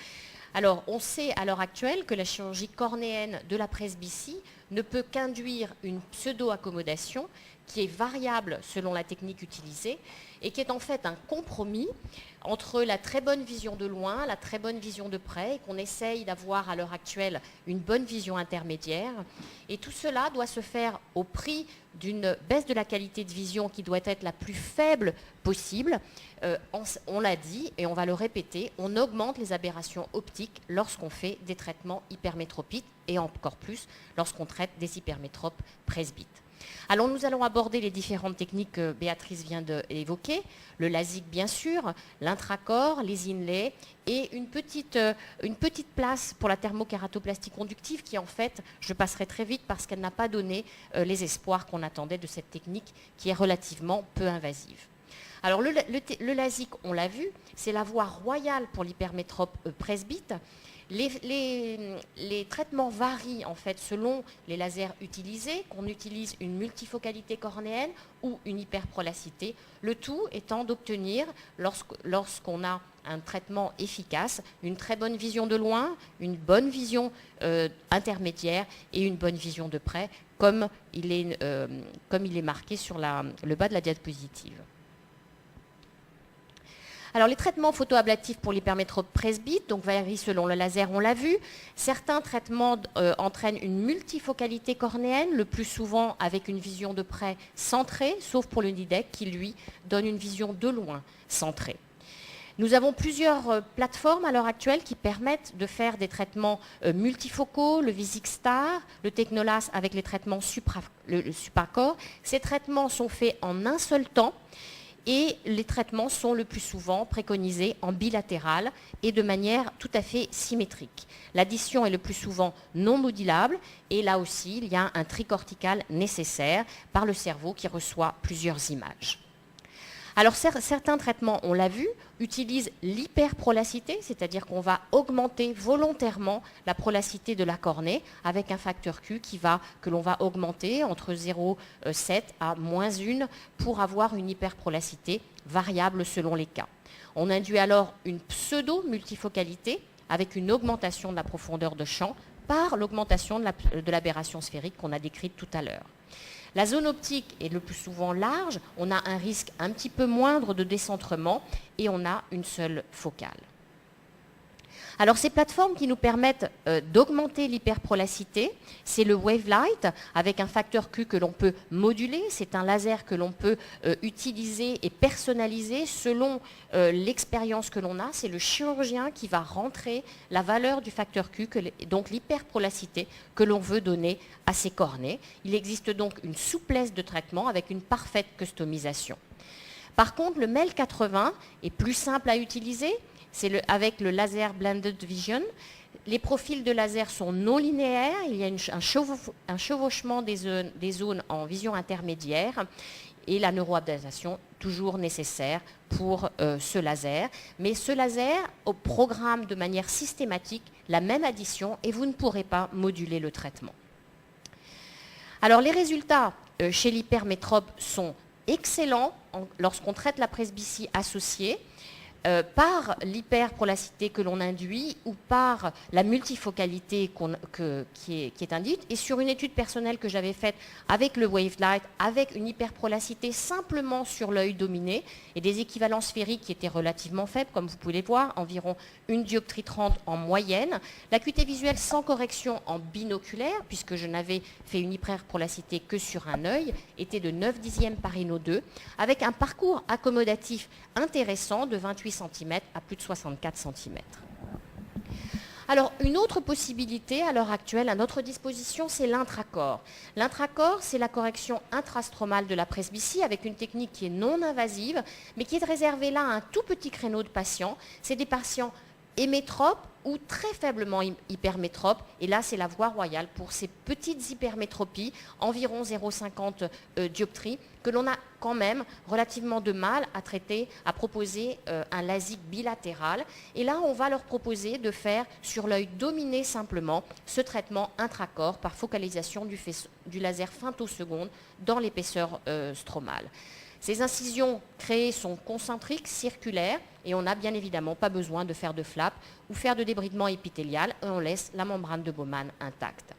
Alors, on sait à l'heure actuelle que la chirurgie cornéenne de la presbytie ne peut qu'induire une pseudo-accommodation qui est variable selon la technique utilisée et qui est en fait un compromis entre la très bonne vision de loin, la très bonne vision de près, et qu'on essaye d'avoir à l'heure actuelle une bonne vision intermédiaire. Et tout cela doit se faire au prix d'une baisse de la qualité de vision qui doit être la plus faible possible. On l'a dit et on va le répéter, on augmente les aberrations optiques lorsqu'on fait des traitements hypermétropiques et encore plus lorsqu'on traite des hypermétropes presbytes. Alors nous allons aborder les différentes techniques que Béatrice vient d'évoquer, le LASIK bien sûr, l'intracorps, les inlays et une petite place pour la thermokératoplastie conductive qui en fait, je passerai très vite parce qu'elle n'a pas donné les espoirs qu'on attendait de cette technique qui est relativement peu invasive. Alors le LASIK, on l'a vu, c'est la voie royale pour l'hypermétrope presbyte. Les traitements varient en fait selon les lasers utilisés, qu'on utilise une multifocalité cornéenne ou une hyperprolacité, le tout étant d'obtenir, lorsqu'on a un traitement efficace, une très bonne vision de loin, une bonne vision intermédiaire et une bonne vision de près, comme il est marqué sur le bas de la diapositive. Alors les traitements photoablatifs pour l'hypermétrope presbyte, donc varient selon le laser, on l'a vu. Certains traitements entraînent une multifocalité cornéenne, le plus souvent avec une vision de près centrée, sauf pour le Nidec qui lui donne une vision de loin centrée. Nous avons plusieurs plateformes à l'heure actuelle qui permettent de faire des traitements multifocaux, le Vizix Star, le Technolas avec les traitements le supracorps. Ces traitements sont faits en un seul temps. Et les traitements sont le plus souvent préconisés en bilatéral et de manière tout à fait symétrique. L'addition est le plus souvent non modulable et là aussi, il y a un tricortical nécessaire par le cerveau qui reçoit plusieurs images. Alors certains traitements, on l'a vu, utilisent l'hyperprolacité, c'est-à-dire qu'on va augmenter volontairement la prolacité de la cornée avec un facteur Q que l'on va augmenter entre 0,7 à -1 pour avoir une hyperprolacité variable selon les cas. On induit alors une pseudo-multifocalité avec une augmentation de la profondeur de champ par l'augmentation de l'aberration sphérique qu'on a décrite tout à l'heure. La zone optique est le plus souvent large, on a un risque un petit peu moindre de décentrement et on a une seule focale. Alors ces plateformes qui nous permettent d'augmenter l'hyperprolacité, c'est le Wavelight avec un facteur Q que l'on peut moduler. C'est un laser que l'on peut utiliser et personnaliser selon l'expérience que l'on a. C'est le chirurgien qui va rentrer la valeur du facteur Q, donc l'hyperprolacité que l'on veut donner à ces cornées. Il existe donc une souplesse de traitement avec une parfaite customisation. Par contre, le MEL 80 est plus simple à utiliser. C'est avec le laser Blended Vision. Les profils de laser sont non linéaires. Il y a un chevauchement des zones en vision intermédiaire et la neuroadaptation toujours nécessaire pour ce laser. Mais ce laser programme de manière systématique la même addition et vous ne pourrez pas moduler le traitement. Alors les résultats chez l'hypermétrope sont excellents lorsqu'on traite la presbytie associée. Par l'hyperprolacité que l'on induit ou par la multifocalité qui est induite. Et sur une étude personnelle que j'avais faite avec le Wavelight, avec une hyperprolacité simplement sur l'œil dominé et des équivalences sphériques qui étaient relativement faibles, comme vous pouvez les voir, environ 1 dioptrie 30 en moyenne. L'acuité visuelle sans correction en binoculaire, puisque je n'avais fait une hyperprolacité que sur un œil, était de 9/10 par Rhino 2, avec un parcours accommodatif intéressant de 28 cm à plus de 64 cm. Alors, une autre possibilité à l'heure actuelle à notre disposition, c'est l'intracorps. L'intracorps, c'est la correction intrastromale de la presbytie avec une technique qui est non invasive, mais qui est réservée là à un tout petit créneau de patients. C'est des patients hémétropes ou très faiblement hypermétropes. Et là, c'est la voie royale pour ces petites hypermétropies, environ 0,50 dioptrie, que l'on a quand même relativement de mal à traiter, à proposer un LASIK bilatéral. Et là, on va leur proposer de faire sur l'œil dominé simplement ce traitement intracorps par focalisation du laser femtoseconde dans l'épaisseur stromale. Ces incisions créées sont concentriques, circulaires, et on n'a bien évidemment pas besoin de faire de flap ou faire de débridement épithélial, et on laisse la membrane de Bowman intacte.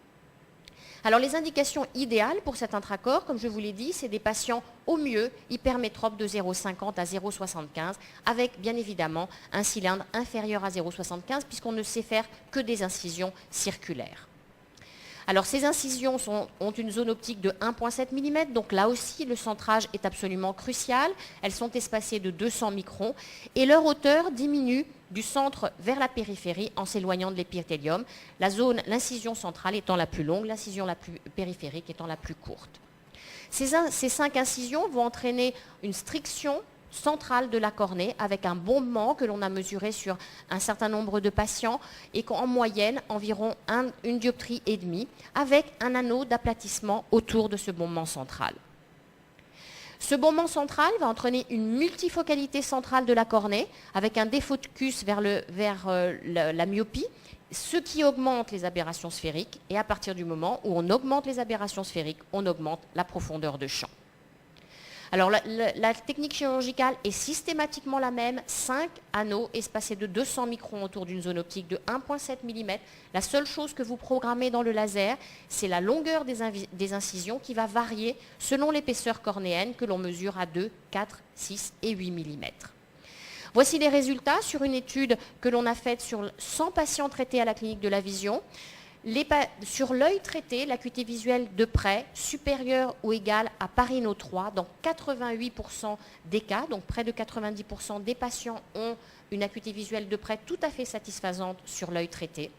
Alors les indications idéales pour cet intracorps, comme je vous l'ai dit, c'est des patients au mieux hypermétropes de 0,50 à 0,75 avec bien évidemment un cylindre inférieur à 0,75 puisqu'on ne sait faire que des incisions circulaires. Alors ces incisions ont une zone optique de 1,7 mm, donc là aussi le centrage est absolument crucial. Elles sont espacées de 200 microns et leur hauteur diminue du centre vers la périphérie en s'éloignant de l'épithélium, l'incision centrale étant la plus longue, l'incision la plus périphérique étant la plus courte. Ces 5 incisions vont entraîner une striction centrale de la cornée avec un bombement que l'on a mesuré sur un certain nombre de patients et qu'en moyenne environ une dioptrie et demie avec un anneau d'aplatissement autour de ce bombement central. Ce bombement central va entraîner une multifocalité centrale de la cornée avec un défocus vers la myopie, ce qui augmente les aberrations sphériques et à partir du moment où on augmente les aberrations sphériques, on augmente la profondeur de champ. Alors la technique chirurgicale est systématiquement la même, 5 anneaux espacés de 200 microns autour d'une zone optique de 1,7 mm. La seule chose que vous programmez dans le laser, c'est la longueur des incisions qui va varier selon l'épaisseur cornéenne que l'on mesure à 2, 4, 6 et 8 mm. Voici les résultats sur une étude que l'on a faite sur 100 patients traités à la clinique de la vision. Sur l'œil traité, l'acuité visuelle de près supérieure ou égale à Pareto 3 dans 88% des cas, donc près de 90% des patients ont une acuité visuelle de près tout à fait satisfaisante sur l'œil traité.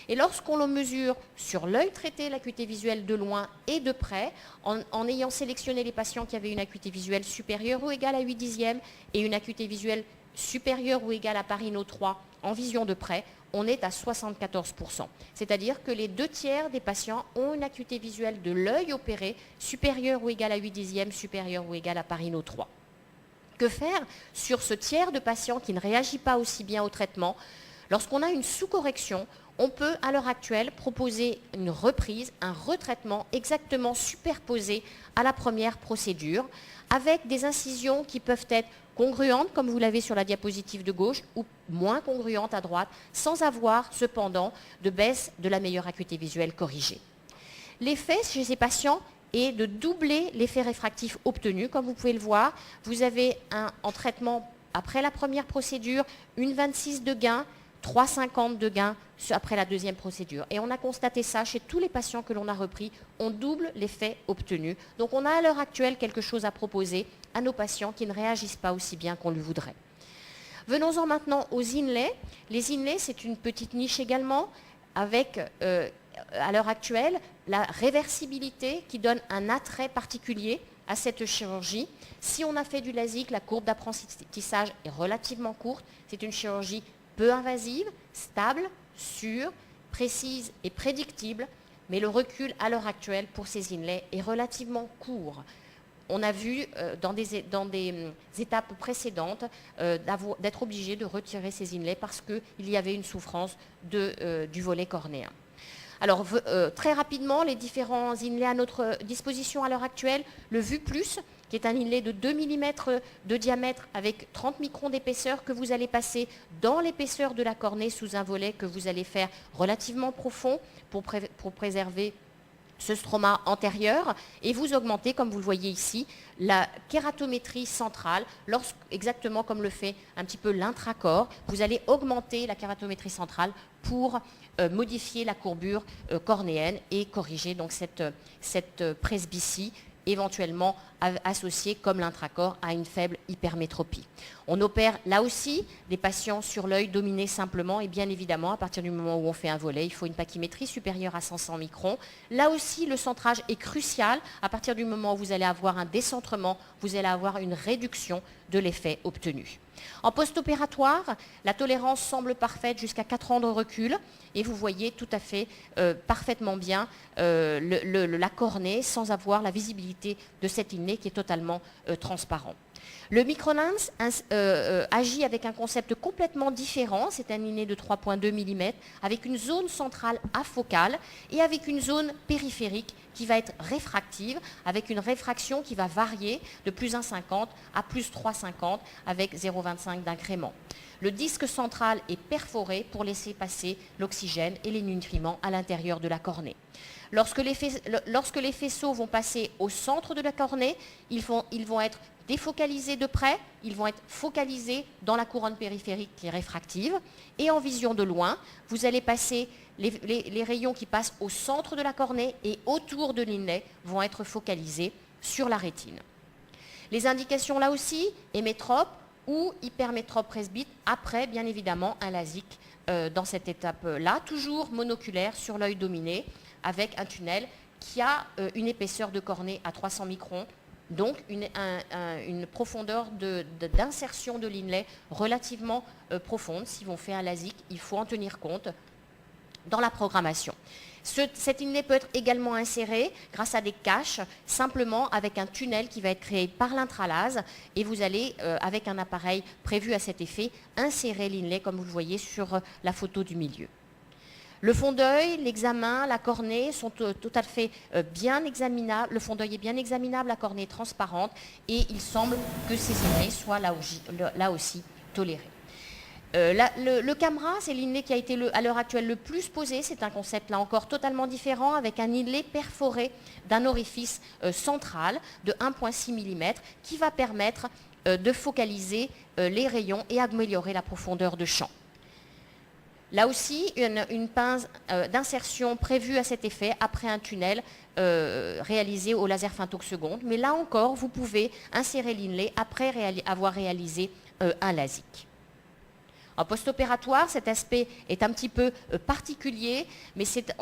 Et lorsqu'on le mesure sur l'œil traité, l'acuité visuelle de loin et de près, en ayant sélectionné les patients qui avaient une acuité visuelle supérieure ou égale à 8 dixièmes et une acuité visuelle supérieure ou égale à Pareto 3 en vision de près, on est à 74%. C'est-à-dire que les 2/3 des patients ont une acuité visuelle de l'œil opéré supérieure ou égale à 8 dixièmes, supérieure ou égale à Pareto 3. Que faire sur ce tiers de patients qui ne réagit pas aussi bien au traitement? Lorsqu'on a une sous-correction, on peut à l'heure actuelle proposer une reprise, un retraitement exactement superposé à la première procédure avec des incisions qui peuvent être congruentes, comme vous l'avez sur la diapositive de gauche, ou moins congruentes à droite, sans avoir cependant de baisse de la meilleure acuité visuelle corrigée. L'effet chez ces patients est de doubler l'effet réfractif obtenu. Comme vous pouvez le voir, vous avez en traitement après la première procédure, une 26 de gain, 3,50 de gain après la deuxième procédure. Et on a constaté ça chez tous les patients que l'on a repris, on double l'effet obtenu. Donc on a à l'heure actuelle quelque chose à proposer à nos patients qui ne réagissent pas aussi bien qu'on le voudrait. Venons-en maintenant aux inlays. Les inlays, c'est une petite niche également avec, à l'heure actuelle, la réversibilité qui donne un attrait particulier à cette chirurgie. Si on a fait du LASIK, la courbe d'apprentissage est relativement courte. C'est une chirurgie peu invasive, stable, sûre, précise et prédictible, mais le recul à l'heure actuelle pour ces inlays est relativement court. On a vu dans des étapes précédentes d'être obligé de retirer ces inlays parce qu'il y avait une souffrance du volet cornéen. Alors très rapidement, les différents inlays à notre disposition à l'heure actuelle, le VU+, qui est un inlay de 2 mm de diamètre avec 30 microns d'épaisseur que vous allez passer dans l'épaisseur de la cornée sous un volet que vous allez faire relativement profond pour préserver ce stroma antérieur et vous augmentez, comme vous le voyez ici, la kératométrie centrale, exactement comme le fait un petit peu l'intracorps, vous allez augmenter la kératométrie centrale pour modifier la courbure cornéenne et corriger donc cette presbytie éventuellement associée comme l'intracorps à une faible hypermétropie. On opère là aussi des patients sur l'œil dominé simplement et bien évidemment à partir du moment où on fait un volet, il faut une pachymétrie supérieure à 500 microns. Là aussi le centrage est crucial. À partir du moment où vous allez avoir un décentrement, vous allez avoir une réduction de l'effet obtenu. En post-opératoire, la tolérance semble parfaite jusqu'à 4 ans de recul et vous voyez tout à fait parfaitement bien la cornée sans avoir la visibilité de cet inlay cornée qui est totalement transparent. Le microlens agit avec un concept complètement différent, c'est un inlay de 3,2 mm avec une zone centrale afocale et avec une zone périphérique qui va être réfractive, avec une réfraction qui va varier de plus 1,50 à plus 3,50 avec 0,25 d'incrément. Le disque central est perforé pour laisser passer l'oxygène et les nutriments à l'intérieur de la cornée. Lorsque les faisceaux vont passer au centre de la cornée, ils vont être défocalisés de près, ils vont être focalisés dans la couronne périphérique qui est réfractive. Et en vision de loin, vous allez passer les rayons qui passent au centre de la cornée et autour de l'inlay vont être focalisés sur la rétine. Les indications là aussi, hémétrope ou hypermétrope presbyte, après bien évidemment un LASIK dans cette étape-là, toujours monoculaire sur l'œil dominé, avec un tunnel qui a une épaisseur de cornée à 300 microns, donc une profondeur d'insertion de l'inlay relativement profonde. Si on fait un LASIK, il faut en tenir compte dans la programmation. Cet inlay peut être également inséré grâce à des caches, simplement avec un tunnel qui va être créé par l'intralase, et vous allez, avec un appareil prévu à cet effet, insérer l'inlay comme vous le voyez sur la photo du milieu. Le fond d'œil, l'examen, la cornée sont tout à fait bien examinables. Le fond d'œil est bien examinable, la cornée est transparente et il semble que ces inlays soient là aussi tolérés. Le camera, c'est l'inlay qui a été à l'heure actuelle le plus posé. C'est un concept là encore totalement différent avec un inlay perforé d'un orifice central de 1,6 mm qui va permettre de focaliser les rayons et améliorer la profondeur de champ. Là aussi, une pince d'insertion prévue à cet effet après un tunnel réalisé au laser femtoseconde. Mais là encore, vous pouvez insérer l'inlay après avoir réalisé un LASIK. En post-opératoire, cet aspect est un petit peu particulier, mais c'est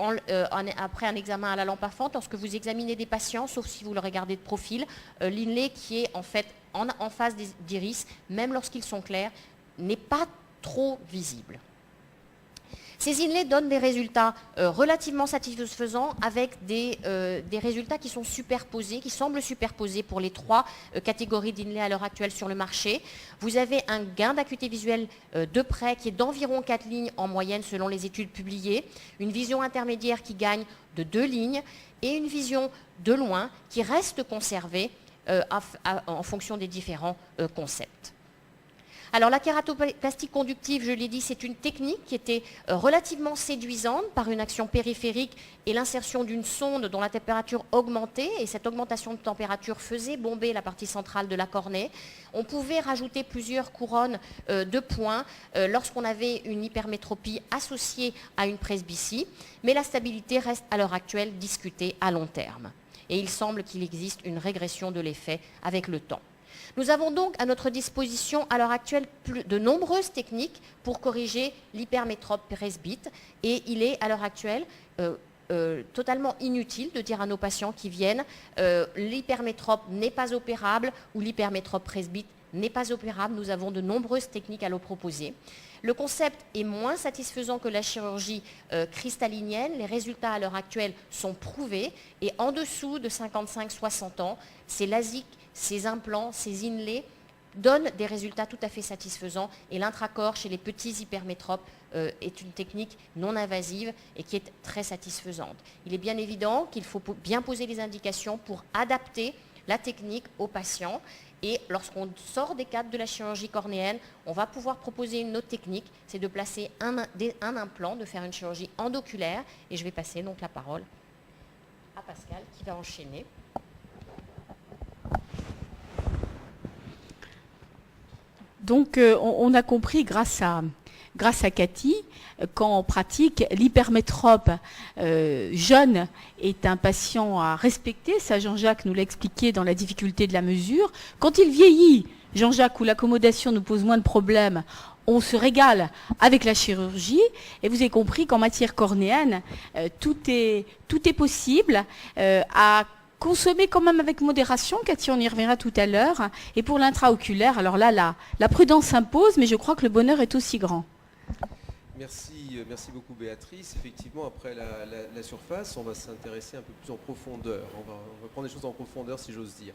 après un examen à la lampe à fente, lorsque vous examinez des patients, sauf si vous le regardez de profil, l'inlay qui est en fait en face d'iris, même lorsqu'ils sont clairs, n'est pas trop visible. Ces inlays donnent des résultats relativement satisfaisants avec des résultats qui sont superposés, qui semblent superposés pour les trois catégories d'inlays à l'heure actuelle sur le marché. Vous avez un gain d'acuité visuelle de près qui est d'environ 4 lignes en moyenne selon les études publiées, une vision intermédiaire qui gagne de 2 lignes et une vision de loin qui reste conservée en fonction des différents concepts. Alors la kératoplastie conductive, je l'ai dit, c'est une technique qui était relativement séduisante par une action périphérique et l'insertion d'une sonde dont la température augmentait, et cette augmentation de température faisait bomber la partie centrale de la cornée. On pouvait rajouter plusieurs couronnes de points lorsqu'on avait une hypermétropie associée à une presbytie, mais la stabilité reste à l'heure actuelle discutée à long terme. Et il semble qu'il existe une régression de l'effet avec le temps. Nous avons donc à notre disposition à l'heure actuelle de nombreuses techniques pour corriger l'hypermétrope presbyte et il est à l'heure actuelle totalement inutile de dire à nos patients qui viennent l'hypermétrope n'est pas opérable ou l'hypermétrope presbyte n'est pas opérable. Nous avons de nombreuses techniques à leur proposer. Le concept est moins satisfaisant que la chirurgie cristallinienne. Les résultats à l'heure actuelle sont prouvés et en dessous de 55-60 ans, ces LASIK, ces implants, ces inlays donnent des résultats tout à fait satisfaisants et l'intracorps chez les petits hypermétropes est une technique non invasive et qui est très satisfaisante. Il est bien évident qu'il faut bien poser les indications pour adapter la technique aux patients et lorsqu'on sort des cadres de la chirurgie cornéenne, on va pouvoir proposer une autre technique, c'est de placer un implant, de faire une chirurgie endoculaire et je vais passer donc la parole à Pascal qui va enchaîner. Donc, on a compris grâce à Cathy qu'en pratique, l'hypermétrope jeune est un patient à respecter. Ça, Jean-Jacques nous l'a expliqué dans la difficulté de la mesure. Quand il vieillit, Jean-Jacques, où l'accommodation nous pose moins de problèmes, on se régale avec la chirurgie. Et vous avez compris qu'en matière cornéenne, tout est possible à consommer quand même avec modération. Cathy, on y reviendra tout à l'heure. Et pour l'intraoculaire, alors là, la prudence s'impose, mais je crois que le bonheur est aussi grand. Merci beaucoup Béatrice. Effectivement, après la surface, on va s'intéresser un peu plus en profondeur. On va prendre les choses en profondeur, si j'ose dire.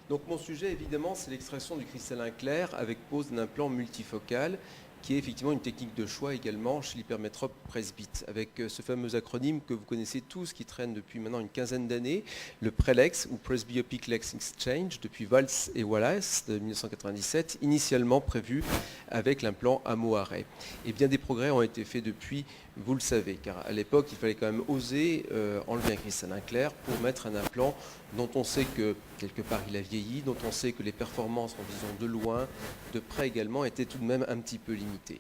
Donc mon sujet, évidemment, c'est l'extraction du cristallin clair avec pose d'un implant multifocal, qui est effectivement une technique de choix également chez l'hypermétrope presbyte, avec ce fameux acronyme que vous connaissez tous, qui traîne depuis maintenant une quinzaine d'années, le PRELEX, ou Presbyopic Lex Exchange, depuis Waltz et Wallace de 1997, initialement prévu avec l'implant Amo-Array. Et bien des progrès ont été faits depuis, vous le savez, car à l'époque, il fallait quand même oser enlever un cristallin clair pour mettre un implant dont on sait que, quelque part, il a vieilli, dont on sait que les performances, en vision de loin, de près également, étaient tout de même un petit peu limitées.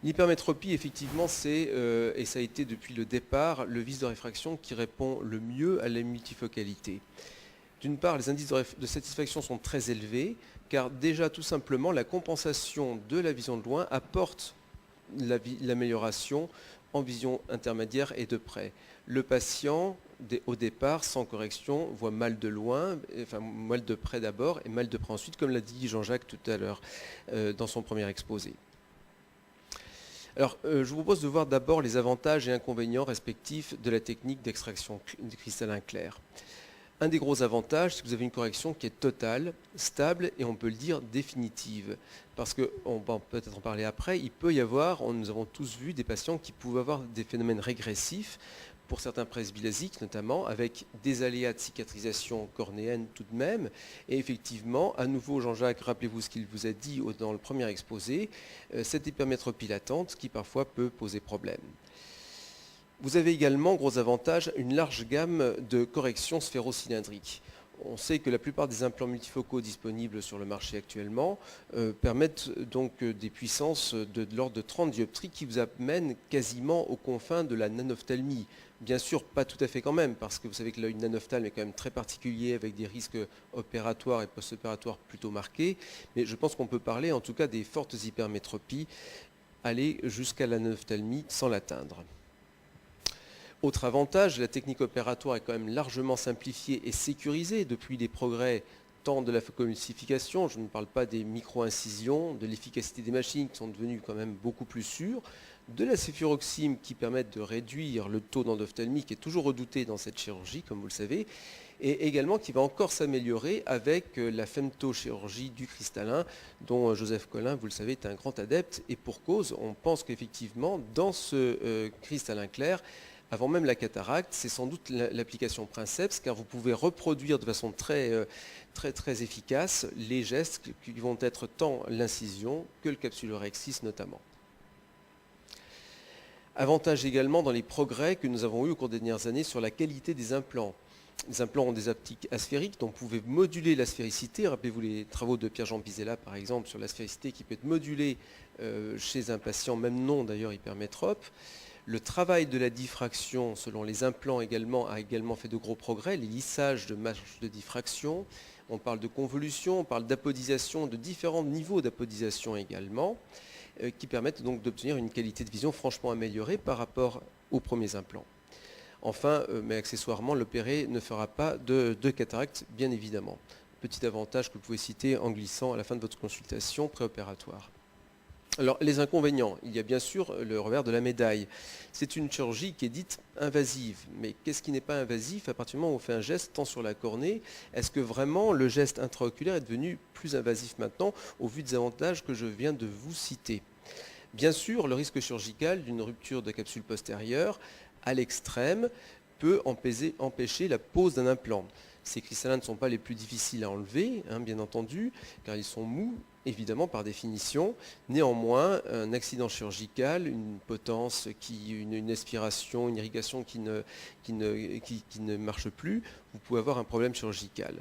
L'hypermétropie, effectivement, c'est, et ça a été depuis le départ, le vice de réfraction qui répond le mieux à la multifocalité. D'une part, les indices de satisfaction sont très élevés, car déjà, tout simplement, la compensation de la vision de loin apporte l'amélioration en vision intermédiaire et de près. Le patient, au départ, sans correction, voit mal de loin, enfin mal de près d'abord et mal de près ensuite, comme l'a dit Jean-Jacques tout à l'heure dans son premier exposé. Alors, je vous propose de voir d'abord les avantages et inconvénients respectifs de la technique d'extraction du cristallin clair. Un des gros avantages, c'est que vous avez une correction qui est totale, stable et on peut le dire définitive. Parce qu'on va peut-être en parler après, il peut y avoir, nous avons tous vu des patients qui pouvaient avoir des phénomènes régressifs, pour certains presbylésiques notamment, avec des aléas de cicatrisation cornéenne tout de même. Et effectivement, à nouveau, Jean-Jacques, rappelez-vous ce qu'il vous a dit dans le premier exposé, cette hypermétropie latente qui parfois peut poser problème. Vous avez également, gros avantage, une large gamme de corrections sphérocylindriques. On sait que la plupart des implants multifocaux disponibles sur le marché actuellement permettent donc des puissances de l'ordre de 30 dioptries qui vous amènent quasiment aux confins de la nanophtalmie. Bien sûr, pas tout à fait quand même, parce que vous savez que l'œil nanophtalme est quand même très particulier avec des risques opératoires et post-opératoires plutôt marqués, mais je pense qu'on peut parler en tout cas des fortes hypermétropies, aller jusqu'à la nanophtalmie sans l'atteindre. Autre avantage, la technique opératoire est quand même largement simplifiée et sécurisée depuis les progrès tant de la phocoemulsification, je ne parle pas des micro-incisions, de l'efficacité des machines qui sont devenues quand même beaucoup plus sûres, de la céphuroxime qui permettent de réduire le taux d'endophthalmie qui est toujours redouté dans cette chirurgie, comme vous le savez, et également qui va encore s'améliorer avec la femtochirurgie du cristallin, dont Joseph Collin, vous le savez, est un grand adepte, et pour cause, on pense qu'effectivement, dans ce cristallin clair, avant même la cataracte, c'est sans doute l'application princeps, car vous pouvez reproduire de façon très efficace les gestes qui vont être tant l'incision que le capsulorhexis notamment. Avantage également dans les progrès que nous avons eus au cours des dernières années sur la qualité des implants. Les implants ont des optiques asphériques, donc vous pouvez moduler la sphéricité. Rappelez-vous les travaux de Pierre-Jean Pizella, par exemple, sur la sphéricité qui peut être modulée chez un patient, même non d'ailleurs hypermétrope. Le travail de la diffraction, selon les implants également, a également fait de gros progrès. Les lissages de marge de diffraction, on parle de convolution, on parle d'apodisation, de différents niveaux d'apodisation également, qui permettent donc d'obtenir une qualité de vision franchement améliorée par rapport aux premiers implants. Enfin, mais accessoirement, l'opéré ne fera pas de cataracte, bien évidemment. Petit avantage que vous pouvez citer en glissant à la fin de votre consultation préopératoire. Alors, les inconvénients, il y a bien sûr le revers de la médaille. C'est une chirurgie qui est dite invasive. Mais qu'est-ce qui n'est pas invasif à partir du moment où on fait un geste tant sur la cornée? Est-ce que vraiment le geste intraoculaire est devenu plus invasif maintenant au vu des avantages que je viens de vous citer? Bien sûr, le risque chirurgical d'une rupture de capsule postérieure à l'extrême peut empêcher la pose d'un implant. Ces cristallins ne sont pas les plus difficiles à enlever, bien entendu, car ils sont mous, évidemment, par définition. Néanmoins, un accident chirurgical, une potence, une aspiration, une irrigation qui ne marche plus, vous pouvez avoir un problème chirurgical.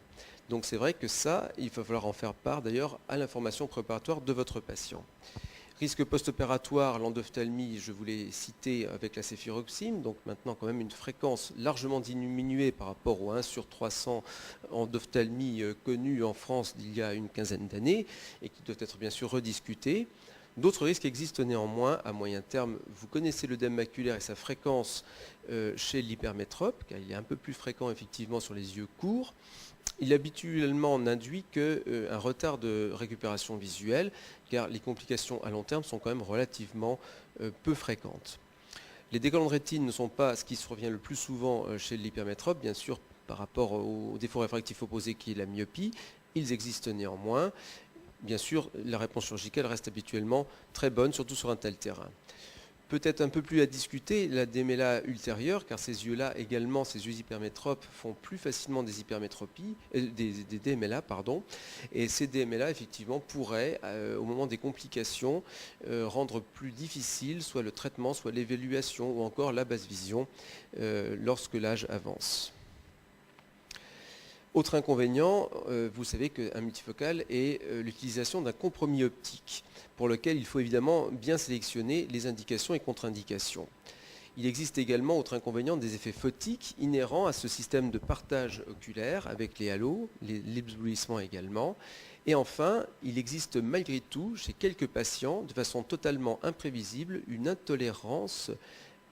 Donc c'est vrai que ça, il va falloir en faire part d'ailleurs à l'information préparatoire de votre patient. Risque post-opératoire, l'endophthalmie, je vous l'ai cité avec la céphuroxime, donc maintenant quand même une fréquence largement diminuée par rapport au 1 sur 300 endophthalmies connues en France d'il y a une quinzaine d'années et qui doivent être bien sûr rediscutées. D'autres risques existent néanmoins à moyen terme. Vous connaissez l'œdème maculaire et sa fréquence chez l'hypermétrope, car il est un peu plus fréquent effectivement sur les yeux courts. Il habituellement n'induit qu'un retard de récupération visuelle, car les complications à long terme sont quand même relativement peu fréquentes. Les décollements de rétine ne sont pas ce qui survient le plus souvent chez l'hypermétrope, bien sûr, par rapport au défaut réfractif opposé qui est la myopie. Ils existent néanmoins. Bien sûr, la réponse chirurgicale reste habituellement très bonne, surtout sur un tel terrain. Peut-être un peu plus à discuter, la déméla ultérieure, car ces yeux-là également, ces yeux hypermétropes, font plus facilement des hypermétropies, des DMLA, pardon. Et ces DMLA, effectivement, pourraient, au moment des complications, rendre plus difficile soit le traitement, soit l'évaluation, ou encore la basse vision, lorsque l'âge avance. Autre inconvénient, vous savez qu'un multifocal est l'utilisation d'un compromis optique, pour lequel il faut évidemment bien sélectionner les indications et contre-indications. Il existe également, autre inconvénient, des effets photiques inhérents à ce système de partage oculaire avec les halos, l'éblouissement également. Et enfin, il existe malgré tout, chez quelques patients, de façon totalement imprévisible, une intolérance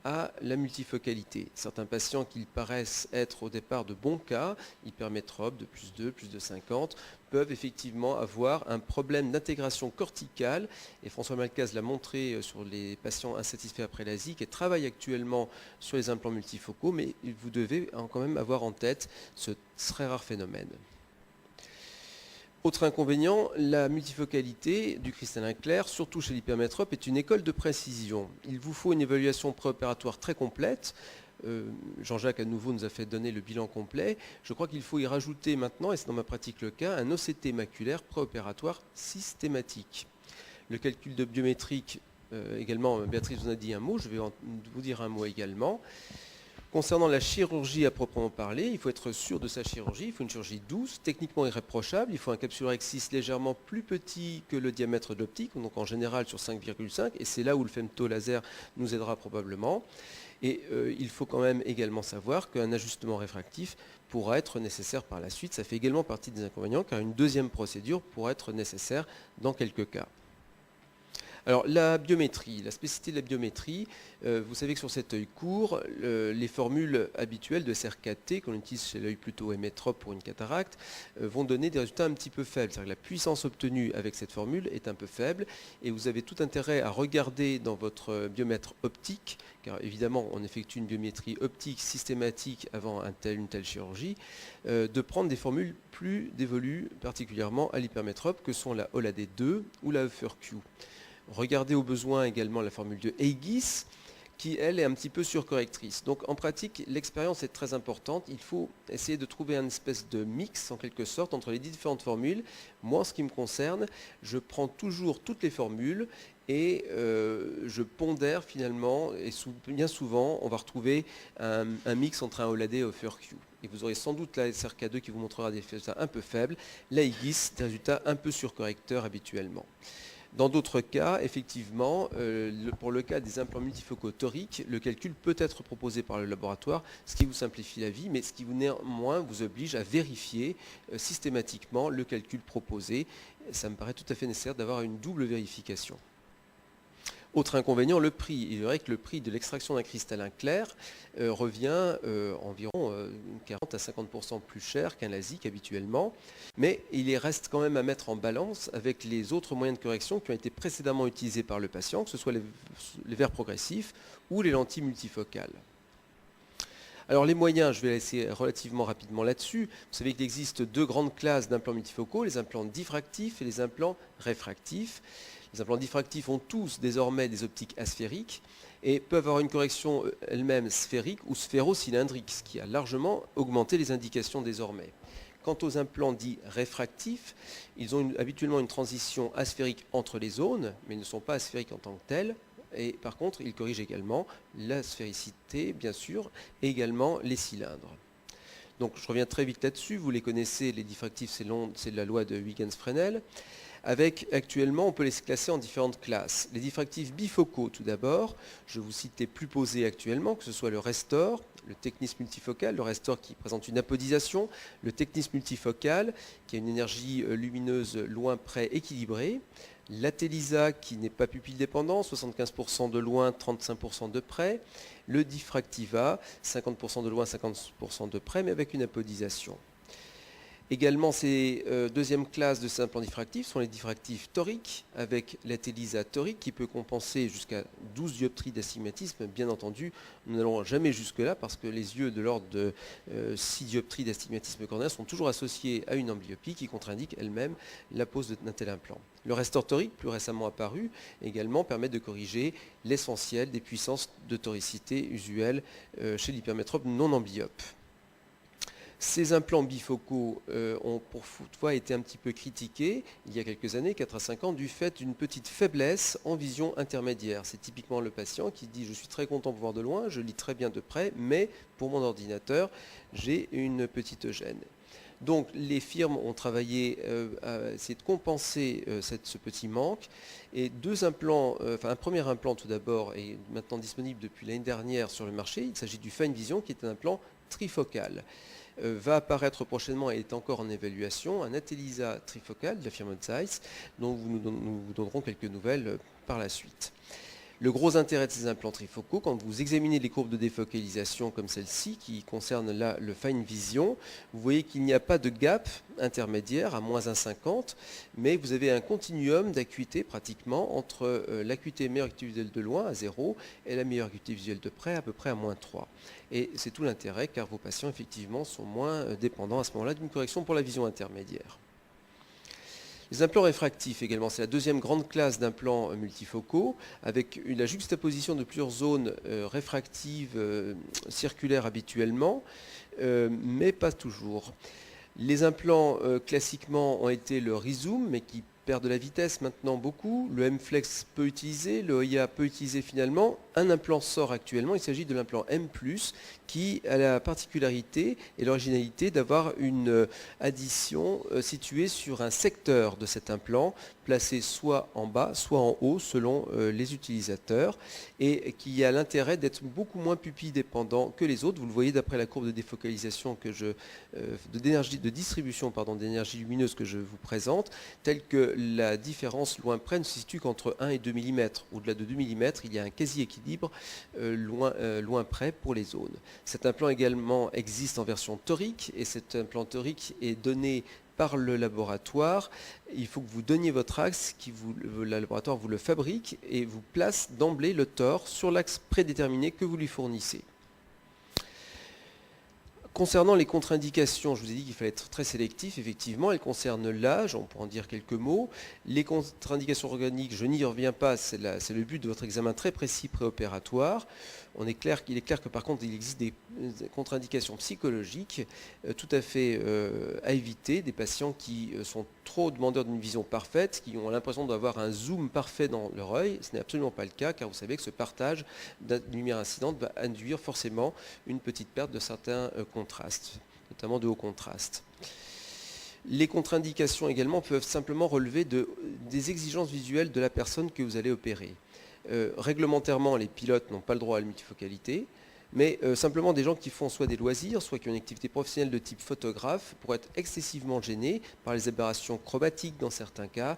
à la multifocalité. Certains patients qui paraissent être au départ de bons cas, hypermétropes de plus 2, plus de 50, peuvent effectivement avoir un problème d'intégration corticale. Et François Malcaz l'a montré sur les patients insatisfaits après LASIK et travaille actuellement sur les implants multifocaux, mais vous devez quand même avoir en tête ce très rare phénomène. Autre inconvénient, la multifocalité du cristallin clair, surtout chez l'hypermétrope, est une école de précision. Il vous faut une évaluation préopératoire très complète. Jean-Jacques à nouveau nous a fait donner le bilan complet. Je crois qu'il faut y rajouter maintenant, et c'est dans ma pratique le cas, un OCT maculaire préopératoire systématique. Le calcul de biométrique, également, Béatrice vous en a dit un mot, je vais vous dire un mot également. Concernant la chirurgie à proprement parler, il faut être sûr de sa chirurgie, il faut une chirurgie douce, techniquement irréprochable, il faut un capsulaire excis légèrement plus petit que le diamètre de l'optique, donc en général sur 5,5, et c'est là où le femto-laser nous aidera probablement. Et il faut quand même également savoir qu'un ajustement réfractif pourra être nécessaire par la suite, ça fait également partie des inconvénients, car une deuxième procédure pourra être nécessaire dans quelques cas. Alors la biométrie, la spécificité de la biométrie, vous savez que sur cet œil court, les formules habituelles de SR4T qu'on utilise chez l'œil plutôt hémétrope pour une cataracte vont donner des résultats un petit peu faibles. C'est-à-dire que la puissance obtenue avec cette formule est un peu faible et vous avez tout intérêt à regarder dans votre biomètre optique, car évidemment on effectue une biométrie optique systématique avant une telle chirurgie, de prendre des formules plus dévolues particulièrement à l'hypermétrope que sont la OLAD2 ou la EFERQ. Regardez au besoin également la formule de Aegis, qui elle est un petit peu surcorrectrice. Donc en pratique, l'expérience est très importante. Il faut essayer de trouver un espèce de mix en quelque sorte entre les différentes formules. Moi, en ce qui me concerne, je prends toujours toutes les formules et je pondère finalement, et bien souvent, on va retrouver un mix entre un OLAD et un EFERQ. Et vous aurez sans doute la SRK2 qui vous montrera des résultats un peu faibles, la Aegis, des résultats un peu surcorrecteurs habituellement. Dans d'autres cas, effectivement, pour le cas des implants multifocaux toriques, le calcul peut être proposé par le laboratoire, ce qui vous simplifie la vie, mais ce qui néanmoins vous oblige à vérifier systématiquement le calcul proposé. Ça me paraît tout à fait nécessaire d'avoir une double vérification. Autre inconvénient, le prix. Il est vrai que le prix de l'extraction d'un cristallin clair revient environ 40 à 50% plus cher qu'un LASIK habituellement, mais il reste quand même à mettre en balance avec les autres moyens de correction qui ont été précédemment utilisés par le patient, que ce soit les verres progressifs ou les lentilles multifocales. Alors les moyens, je vais laisser relativement rapidement là-dessus. Vous savez qu'il existe deux grandes classes d'implants multifocaux, les implants diffractifs et les implants réfractifs. Les implants diffractifs ont tous désormais des optiques asphériques et peuvent avoir une correction elle-même sphérique ou sphéro-cylindrique, ce qui a largement augmenté les indications désormais. Quant aux implants dits réfractifs, ils ont habituellement une transition asphérique entre les zones, mais ne sont pas asphériques en tant que tels. Et par contre, ils corrigent également la sphéricité, bien sûr, et également les cylindres. Donc je reviens très vite là-dessus. Vous les connaissez, les diffractifs, c'est la loi de Huygens-Fresnel. Avec actuellement, on peut les classer en différentes classes. Les diffractifs bifocaux tout d'abord, je vous cite les plus posés actuellement, que ce soit le Restor, le Technis multifocal, le Restor qui présente une apodisation, le Technis multifocal qui a une énergie lumineuse loin près équilibrée, l'Atelisa qui n'est pas pupille dépendant, 75% de loin, 35% de près, le Diffractiva, 50% de loin, 50% de près, mais avec une apodisation. Également, ces deuxième classe de ces implants diffractifs sont les diffractifs toriques, avec la Telisa torique qui peut compenser jusqu'à 12 dioptries d'astigmatisme. Bien entendu, nous n'allons jamais jusque-là parce que les yeux de l'ordre de 6 dioptries d'astigmatisme cornéen sont toujours associés à une amblyopie qui contre-indique elle-même la pose d'un tel implant. Le Restore torique, plus récemment apparu, également permet de corriger l'essentiel des puissances de toricité usuelles chez l'hypermétrope non amblyopes. Ces implants bifocaux ont toutefois été un petit peu critiqués il y a quelques années, 4 à 5 ans, du fait d'une petite faiblesse en vision intermédiaire. C'est typiquement le patient qui dit « je suis très content de voir de loin, je lis très bien de près, mais pour mon ordinateur, j'ai une petite gêne ». Donc les firmes ont travaillé à essayer de compenser ce petit manque. Et deux implants, un premier implant tout d'abord est maintenant disponible depuis l'année dernière sur le marché. Il s'agit du Fine Vision qui est un implant trifocal. Va apparaître prochainement et est encore en évaluation un Atelisa trifocal de la firme Zeiss, dont nous vous donnerons quelques nouvelles par la suite. Le gros intérêt de ces implants trifocaux, quand vous examinez les courbes de défocalisation comme celle-ci, qui concerne là le Fine Vision, vous voyez qu'il n'y a pas de gap intermédiaire à moins 1,50, mais vous avez un continuum d'acuité pratiquement entre l'acuité meilleure acuité visuelle de loin à 0 et la meilleure acuité visuelle de près à peu près à moins 3. Et c'est tout l'intérêt car vos patients effectivement sont moins dépendants à ce moment-là d'une correction pour la vision intermédiaire. Les implants réfractifs également, c'est la deuxième grande classe d'implants multifocaux avec la juxtaposition de plusieurs zones réfractives circulaires habituellement, mais pas toujours. Les implants classiquement ont été le Rizum, mais qui perd de la vitesse maintenant beaucoup. Le M-Flex peut utiliser, le OIA peut utiliser finalement. Un implant sort actuellement, il s'agit de l'implant M+, qui a la particularité et l'originalité d'avoir une addition située sur un secteur de cet implant, placé soit en bas, soit en haut, selon les utilisateurs, et qui a l'intérêt d'être beaucoup moins pupille dépendant que les autres. Vous le voyez d'après la courbe de défocalisation de distribution d'énergie lumineuse que je vous présente, telle que la différence loin près ne se situe qu'entre 1 et 2 mm. Au-delà de 2 mm, il y a un quasi-équilibre loin près pour les zones. Cet implant également existe en version torique et cet implant torique est donné par le laboratoire. Il faut que vous donniez votre axe, le laboratoire vous le fabrique et vous place d'emblée le tor sur l'axe prédéterminé que vous lui fournissez. Concernant les contre-indications, je vous ai dit qu'il fallait être très sélectif, effectivement, elles concernent l'âge, on pourra en dire quelques mots. Les contre-indications organiques, je n'y reviens pas, c'est le but de votre examen très précis préopératoire. Il est clair que par contre il existe des contre-indications psychologiques tout à fait à éviter, des patients qui sont trop demandeurs d'une vision parfaite, qui ont l'impression d'avoir un zoom parfait dans leur œil. Ce n'est absolument pas le cas car vous savez que ce partage de lumière incidente va induire forcément une petite perte de certains contrastes, notamment de haut contraste. Les contre-indications également peuvent simplement relever des exigences visuelles de la personne que vous allez opérer. Réglementairement, les pilotes n'ont pas le droit à la multifocalité, mais simplement des gens qui font soit des loisirs, soit qui ont une activité professionnelle de type photographe, pourraient être excessivement gênés par les aberrations chromatiques dans certains cas,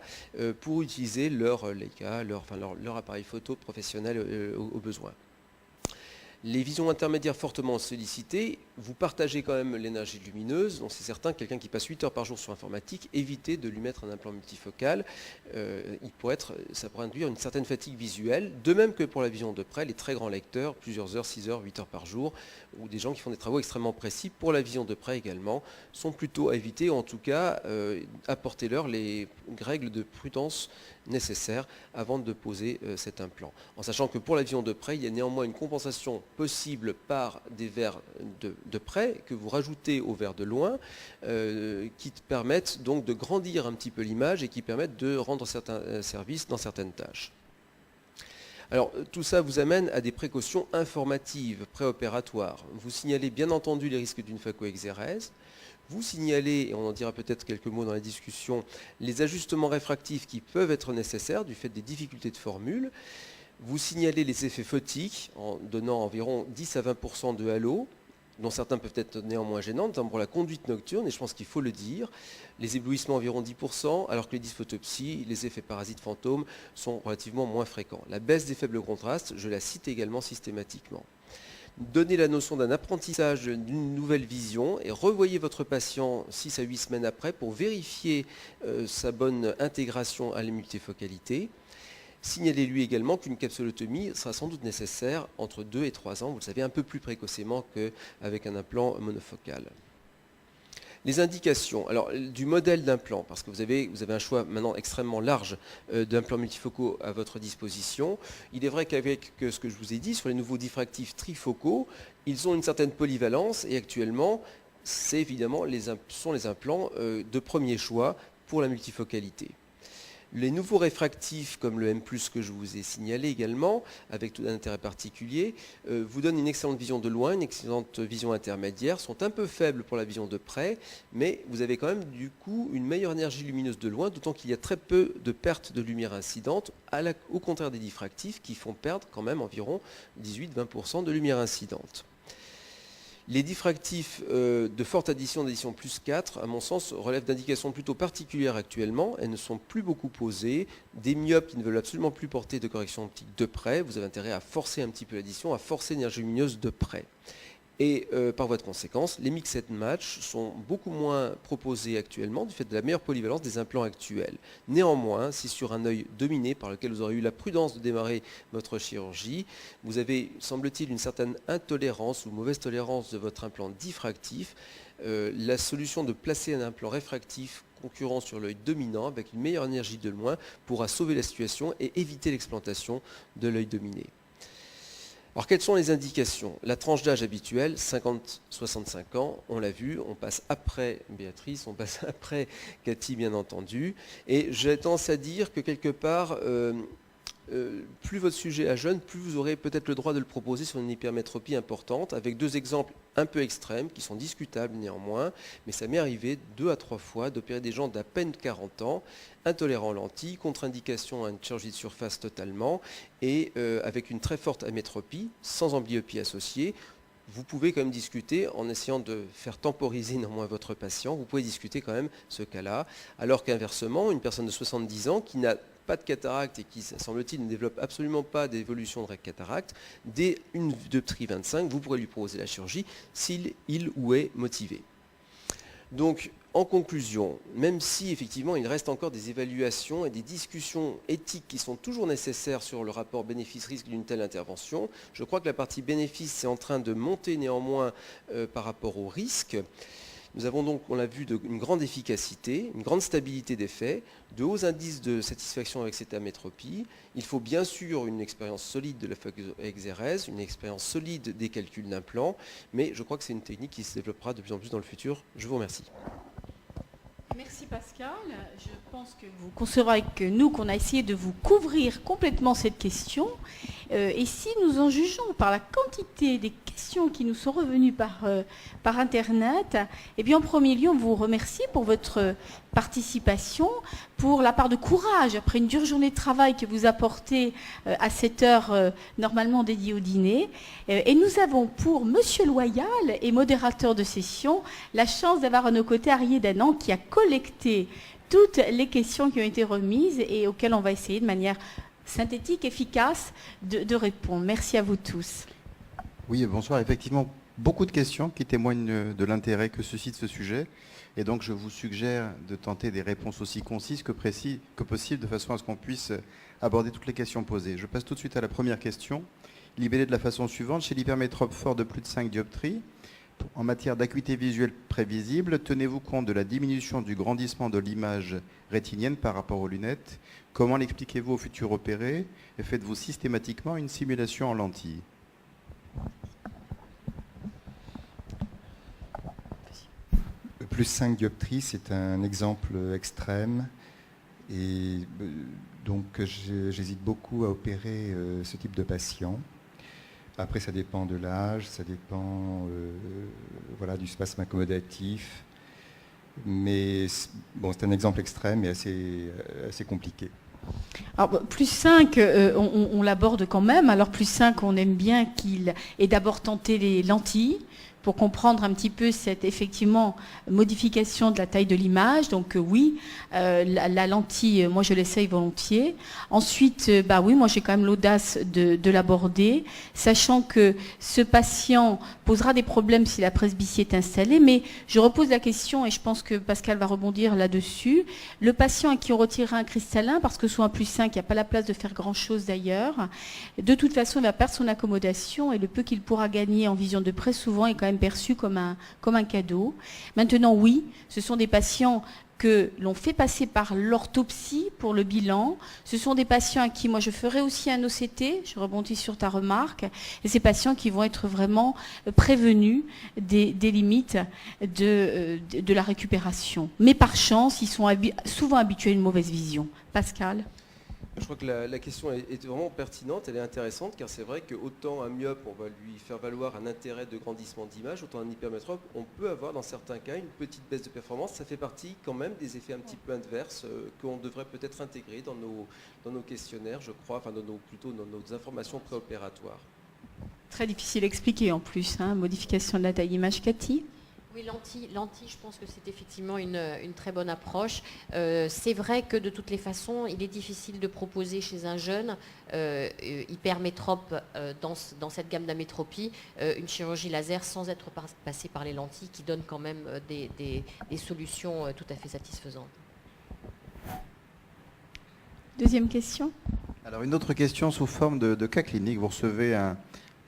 pour utiliser leur Leica, leur appareil photo professionnel au besoin. Les visions intermédiaires fortement sollicitées, vous partagez quand même l'énergie lumineuse, donc c'est certain que quelqu'un qui passe 8 heures par jour sur informatique, évitez de lui mettre un implant multifocal, ça pourrait induire une certaine fatigue visuelle, de même que pour la vision de près, les très grands lecteurs, plusieurs heures, 6 heures, 8 heures par jour, ou des gens qui font des travaux extrêmement précis, pour la vision de près également, sont plutôt à éviter, ou en tout cas, apportez-leur les règles de prudence nécessaires avant de poser cet implant. En sachant que pour la vision de près, il y a néanmoins une compensation possible par des verres de près que vous rajoutez aux verres de loin qui permettent donc de grandir un petit peu l'image et qui permettent de rendre certains services dans certaines tâches. Alors tout ça vous amène à des précautions informatives préopératoires. Vous signalez bien entendu les risques d'une phacoexérèse. Vous signalez, et on en dira peut-être quelques mots dans la discussion, les ajustements réfractifs qui peuvent être nécessaires du fait des difficultés de formule. Vous signalez les effets photiques en donnant environ 10 à 20% de halo, dont certains peuvent être néanmoins gênants, notamment pour la conduite nocturne, et je pense qu'il faut le dire. Les éblouissements environ 10%, alors que les dysphotopsies, les effets parasites fantômes sont relativement moins fréquents. La baisse des faibles contrastes, je la cite également systématiquement. Donnez la notion d'un apprentissage d'une nouvelle vision et revoyez votre patient 6 à 8 semaines après pour vérifier sa bonne intégration à la multifocalité. Signalez-lui également qu'une capsulotomie sera sans doute nécessaire entre 2 et 3 ans, vous le savez, un peu plus précocement qu'avec un implant monofocal. Les indications, alors du modèle d'implant, parce que vous avez un choix maintenant extrêmement large d'implants multifocaux à votre disposition. Il est vrai qu'avec ce que je vous ai dit sur les nouveaux diffractifs trifocaux, ils ont une certaine polyvalence et actuellement, c'est évidemment sont les implants de premier choix pour la multifocalité. Les nouveaux réfractifs, comme le M+, que je vous ai signalé également, avec tout un intérêt particulier, vous donnent une excellente vision de loin, une excellente vision intermédiaire, sont un peu faibles pour la vision de près, mais vous avez quand même du coup une meilleure énergie lumineuse de loin, d'autant qu'il y a très peu de pertes de lumière incidente, au contraire des diffractifs qui font perdre quand même environ 18-20% de lumière incidente. Les diffractifs de forte addition d'addition +4, à mon sens, relèvent d'indications plutôt particulières actuellement. Elles ne sont plus beaucoup posées. Des myopes qui ne veulent absolument plus porter de correction optique de près, vous avez intérêt à forcer un petit peu l'addition, à forcer l'énergie lumineuse de près. Et par voie de conséquence, les mix and match sont beaucoup moins proposés actuellement du fait de la meilleure polyvalence des implants actuels. Néanmoins, si sur un œil dominé par lequel vous aurez eu la prudence de démarrer votre chirurgie, vous avez, semble-t-il, une certaine intolérance ou mauvaise tolérance de votre implant diffractif, la solution de placer un implant réfractif concurrent sur l'œil dominant avec une meilleure énergie de loin pourra sauver la situation et éviter l'explantation de l'œil dominé. Alors quelles sont les indications? La tranche d'âge habituelle, 50-65 ans, on l'a vu, on passe après Béatrice, on passe après Cathy bien entendu, et j'ai tendance à dire que quelque part, plus votre sujet est jeune, plus vous aurez peut-être le droit de le proposer sur une hypermétropie importante, avec 2 exemples un peu extrêmes, qui sont discutables néanmoins, mais ça m'est arrivé 2 à 3 fois d'opérer des gens d'à peine 40 ans, intolérants aux lentilles, contre-indication à une chirurgie de surface totalement, et avec une très forte amétropie, sans amblyopie associée. Vous pouvez quand même discuter, en essayant de faire temporiser néanmoins votre patient, vous pouvez discuter quand même ce cas-là, alors qu'inversement, une personne de 70 ans qui n'a pas de cataracte et qui, semble-t-il, ne développe absolument pas d'évolution de cataracte, dès une dioptrie 25, vous pourrez lui proposer la chirurgie s'il ou est motivé. Donc, en conclusion, même si effectivement il reste encore des évaluations et des discussions éthiques qui sont toujours nécessaires sur le rapport bénéfice-risque d'une telle intervention, je crois que la partie bénéfice est en train de monter néanmoins par rapport au risque. Nous avons donc, on l'a vu, une grande efficacité, une grande stabilité d'effet, de hauts indices de satisfaction avec cette amétropie. Il faut bien sûr une expérience solide de la exérèse, une expérience solide des calculs d'implants, mais je crois que c'est une technique qui se développera de plus en plus dans le futur. Je vous remercie. Merci Pascal. Je pense que vous concevrez avec nous qu'on a essayé de vous couvrir complètement cette question. Et si nous en jugeons par la quantité des questions qui nous sont revenues par Internet, eh bien en premier lieu, on vous remercie pour votre participation, pour la part de courage après une dure journée de travail que vous apportez à cette heure normalement dédiée au dîner. Et nous avons pour Monsieur Loyal et modérateur de session la chance d'avoir à nos côtés Arié Danan qui a collecté toutes les questions qui ont été remises et auxquelles on va essayer de manière synthétique, efficace, de répondre. Merci à vous tous. Oui, bonsoir. Effectivement, beaucoup de questions qui témoignent de l'intérêt que suscite ce sujet. Et donc, je vous suggère de tenter des réponses aussi concises que possible, de façon à ce qu'on puisse aborder toutes les questions posées. Je passe tout de suite à la première question, libellée de la façon suivante. Chez l'hypermétrope fort de plus de 5 dioptries, en matière d'acuité visuelle prévisible, tenez-vous compte de la diminution du grandissement de l'image rétinienne par rapport aux lunettes? Comment l'expliquez-vous au futur opéré? Et faites-vous systématiquement une simulation en lentille? Plus 5 dioptries, c'est un exemple extrême. Et donc, j'hésite beaucoup à opérer ce type de patient. Après, ça dépend de l'âge, ça dépend voilà, du spasme accommodatif. Mais bon, c'est un exemple extrême et assez compliqué. Alors, plus 5, on l'aborde quand même. Alors, plus 5, on aime bien qu'il ait d'abord tenté les lentilles, pour comprendre un petit peu cette, effectivement, modification de la taille de l'image. Donc oui, la lentille, moi je l'essaye volontiers. Ensuite, oui, moi j'ai quand même l'audace de l'aborder, sachant que ce patient posera des problèmes si la presbytie est installée, mais je repose la question, et je pense que Pascal va rebondir là-dessus. Le patient à qui on retirera un cristallin, parce que sous un +5, il n'y a pas la place de faire grand-chose d'ailleurs, de toute façon, il va perdre son accommodation, et le peu qu'il pourra gagner en vision de près, souvent, est quand même perçu comme un cadeau. Maintenant, oui, ce sont des patients que l'on fait passer par l'orthopsie pour le bilan. Ce sont des patients à qui, moi, je ferai aussi un OCT, je rebondis sur ta remarque, et ces patients qui vont être vraiment prévenus des limites de la récupération. Mais par chance, ils sont souvent habitués à une mauvaise vision. Pascal ? Je crois que la question est vraiment pertinente, elle est intéressante, car c'est vrai qu'autant un myope, on va lui faire valoir un intérêt de grandissement d'image, autant un hypermétrope, on peut avoir dans certains cas une petite baisse de performance. Ça fait partie quand même des effets un petit peu adverses qu'on devrait peut-être intégrer dans nos questionnaires, je crois, enfin plutôt dans nos informations préopératoires. Très difficile à expliquer en plus, modification de la taille image. Cathy ? Oui, lentille, je pense que c'est effectivement une très bonne approche. C'est vrai que de toutes les façons, il est difficile de proposer chez un jeune hypermétrope dans cette gamme d'amétropie une chirurgie laser sans être passé par les lentilles qui donnent quand même des solutions tout à fait satisfaisantes. Deuxième question. Alors une autre question sous forme de cas clinique. Vous recevez un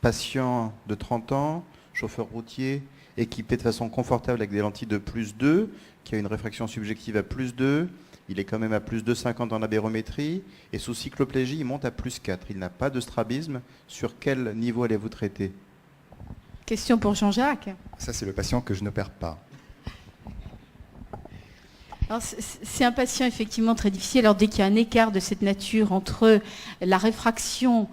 patient de 30 ans, chauffeur routier, équipé de façon confortable avec des lentilles de +2, qui a une réfraction subjective à +2, il est quand même à +2,50 dans la bérométrie, et sous cycloplégie, il monte à +4. Il n'a pas de strabisme. Sur quel niveau allez-vous traiter ? Question pour Jean-Jacques. Ça, c'est le patient que je n'opère pas. Alors, c'est un patient effectivement très difficile. Alors dès qu'il y a un écart de cette nature entre la réfraction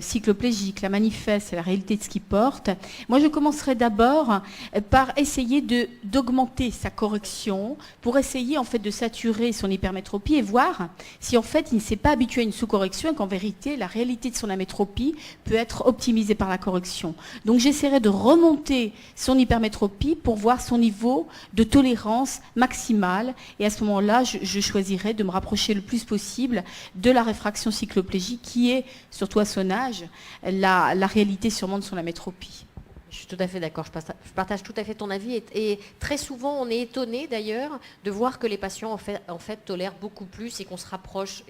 cycloplégique, la manifeste et la réalité de ce qu'il porte, moi je commencerai d'abord par essayer d'augmenter sa correction pour essayer en fait de saturer son hypermétropie et voir si en fait il ne s'est pas habitué à une sous-correction et qu'en vérité la réalité de son amétropie peut être optimisée par la correction. Donc j'essaierai de remonter son hypermétropie pour voir son niveau de tolérance maximale. Et à ce moment-là, je choisirais de me rapprocher le plus possible de la réfraction cycloplégique qui est, surtout à son âge, la réalité sûrement de son amétropie. Je suis tout à fait d'accord, je partage tout à fait ton avis et très souvent on est étonné d'ailleurs de voir que les patients en fait tolèrent beaucoup plus et qu'on se rapproche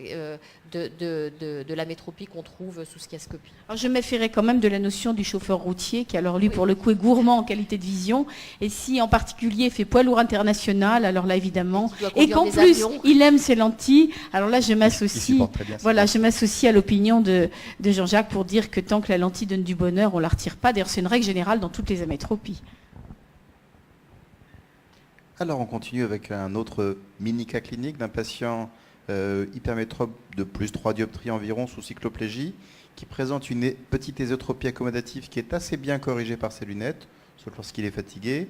de l'amétropie qu'on trouve sous schiascopie. Alors je méfierais quand même de la notion du chauffeur routier qui alors lui pour le coup est gourmand en qualité de vision et si en particulier fait poids lourd international alors là évidemment et qu'en plus il aime ses lentilles alors là je m'associe à l'opinion de Jean-Jacques pour dire que tant que la lentille donne du bonheur on la retire pas. D'ailleurs c'est une règle générale dans toutes les amétropies. Alors on continue avec un autre mini-cas clinique d'un patient hypermétrope de +3 dioptries environ sous cycloplégie qui présente une petite ésotropie accommodative qui est assez bien corrigée par ses lunettes, sauf lorsqu'il est fatigué.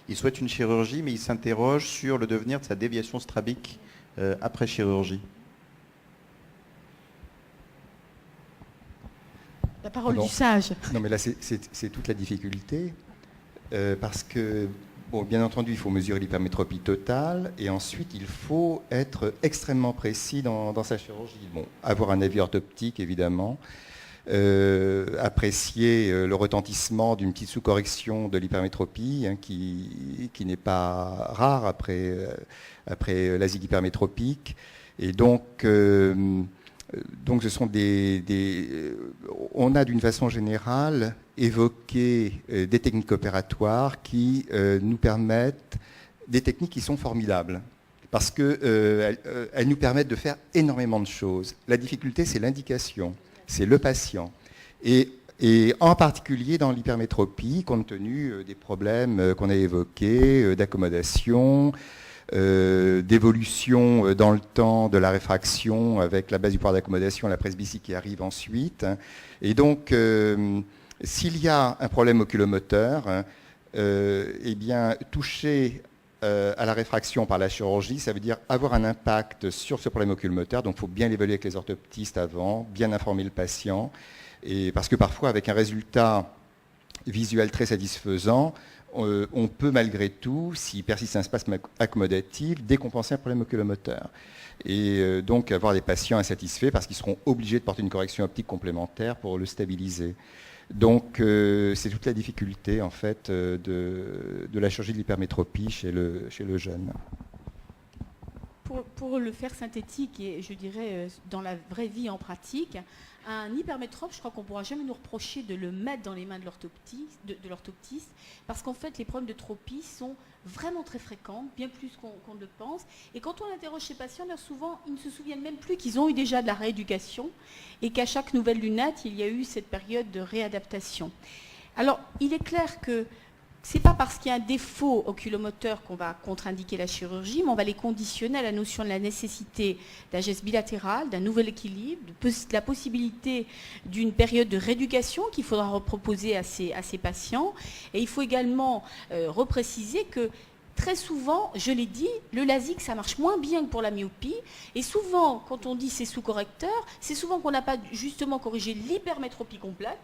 Il souhaite une chirurgie mais il s'interroge sur le devenir de sa déviation strabique après chirurgie. La parole du sage. Non, mais là, c'est toute la difficulté, parce que, bon, bien entendu, il faut mesurer l'hypermétropie totale, et ensuite, il faut être extrêmement précis dans sa chirurgie. Bon, avoir un avis orthoptique, évidemment, apprécier le retentissement d'une petite sous-correction de l'hypermétropie, qui n'est pas rare après l'asile hypermétropique, et donc ce sont on a d'une façon générale évoqué des techniques opératoires qui nous permettent, des techniques qui sont formidables, parce qu'elles nous permettent de faire énormément de choses. La difficulté, c'est l'indication, c'est le patient. Et en particulier dans l'hypermétropie, compte tenu des problèmes qu'on a évoqués, d'accommodation, d'évolution dans le temps de la réfraction avec la base du pouvoir d'accommodation, la presbytie qui arrive ensuite. Et donc, s'il y a un problème oculomoteur, eh bien, toucher à la réfraction par la chirurgie, ça veut dire avoir un impact sur ce problème oculomoteur. Donc, il faut bien l'évaluer avec les orthoptistes avant, bien informer le patient. Et parce que parfois, avec un résultat visuel très satisfaisant, on peut malgré tout, s'il persiste un spasme accommodatif, décompenser un problème oculomoteur. Et donc avoir des patients insatisfaits parce qu'ils seront obligés de porter une correction optique complémentaire pour le stabiliser. Donc c'est toute la difficulté en fait de la chirurgie de l'hypermétropie chez le jeune. Pour le faire synthétique et je dirais dans la vraie vie en pratique, un hypermétrope, je crois qu'on ne pourra jamais nous reprocher de le mettre dans les mains de l'orthoptiste, parce qu'en fait les problèmes de tropie sont vraiment très fréquents, bien plus qu'on ne le pense. Et quand on interroge ces patients, là, souvent ils ne se souviennent même plus qu'ils ont eu déjà de la rééducation et qu'à chaque nouvelle lunette, il y a eu cette période de réadaptation. Alors il est clair que ce n'est pas parce qu'il y a un défaut oculomoteur qu'on va contre-indiquer la chirurgie, mais on va les conditionner à la notion de la nécessité d'un geste bilatéral, d'un nouvel équilibre, de la possibilité d'une période de rééducation qu'il faudra reproposer à ces patients. Et il faut également repréciser que très souvent, je l'ai dit, le LASIK, ça marche moins bien que pour la myopie. Et souvent, quand on dit c'est sous-correcteur, c'est souvent qu'on n'a pas justement corrigé l'hypermétropie complète,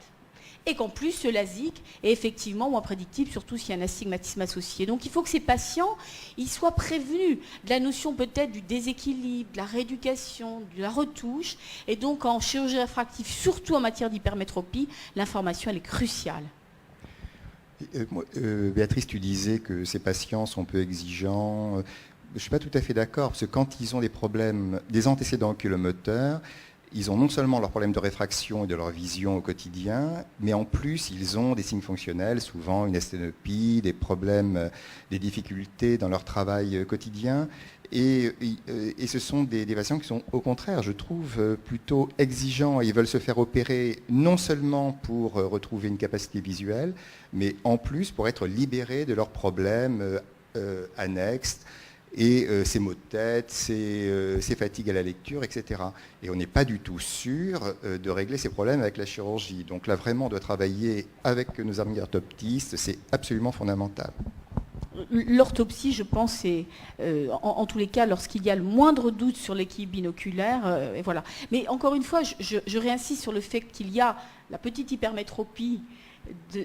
et qu'en plus ce LASIK est effectivement moins prédictible, surtout s'il y a un astigmatisme associé. Donc il faut que ces patients ils soient prévenus de la notion peut-être du déséquilibre, de la rééducation, de la retouche. Et donc en chirurgie réfractive, surtout en matière d'hypermétropie, l'information elle est cruciale. Béatrice, tu disais que ces patients sont peu exigeants. Je ne suis pas tout à fait d'accord, parce que quand ils ont des problèmes, des antécédents oculomoteurs, ils ont non seulement leurs problèmes de réfraction et de leur vision au quotidien, mais en plus, ils ont des signes fonctionnels, souvent une asthénopie, des problèmes, des difficultés dans leur travail quotidien. Et ce sont des patients qui sont, au contraire, je trouve, plutôt exigeants. Ils veulent se faire opérer non seulement pour retrouver une capacité visuelle, mais en plus pour être libérés de leurs problèmes annexes, et ses maux de tête, ses fatigues à la lecture, etc. Et on n'est pas du tout sûr de régler ces problèmes avec la chirurgie. Donc là, vraiment, on doit travailler avec nos amis orthoptistes, c'est absolument fondamental. L'orthopsie, je pense, c'est en tous les cas, lorsqu'il y a le moindre doute sur l'équilibre binoculaire, et voilà. Mais encore une fois, je réinsiste sur le fait qu'il y a la petite hypermétropie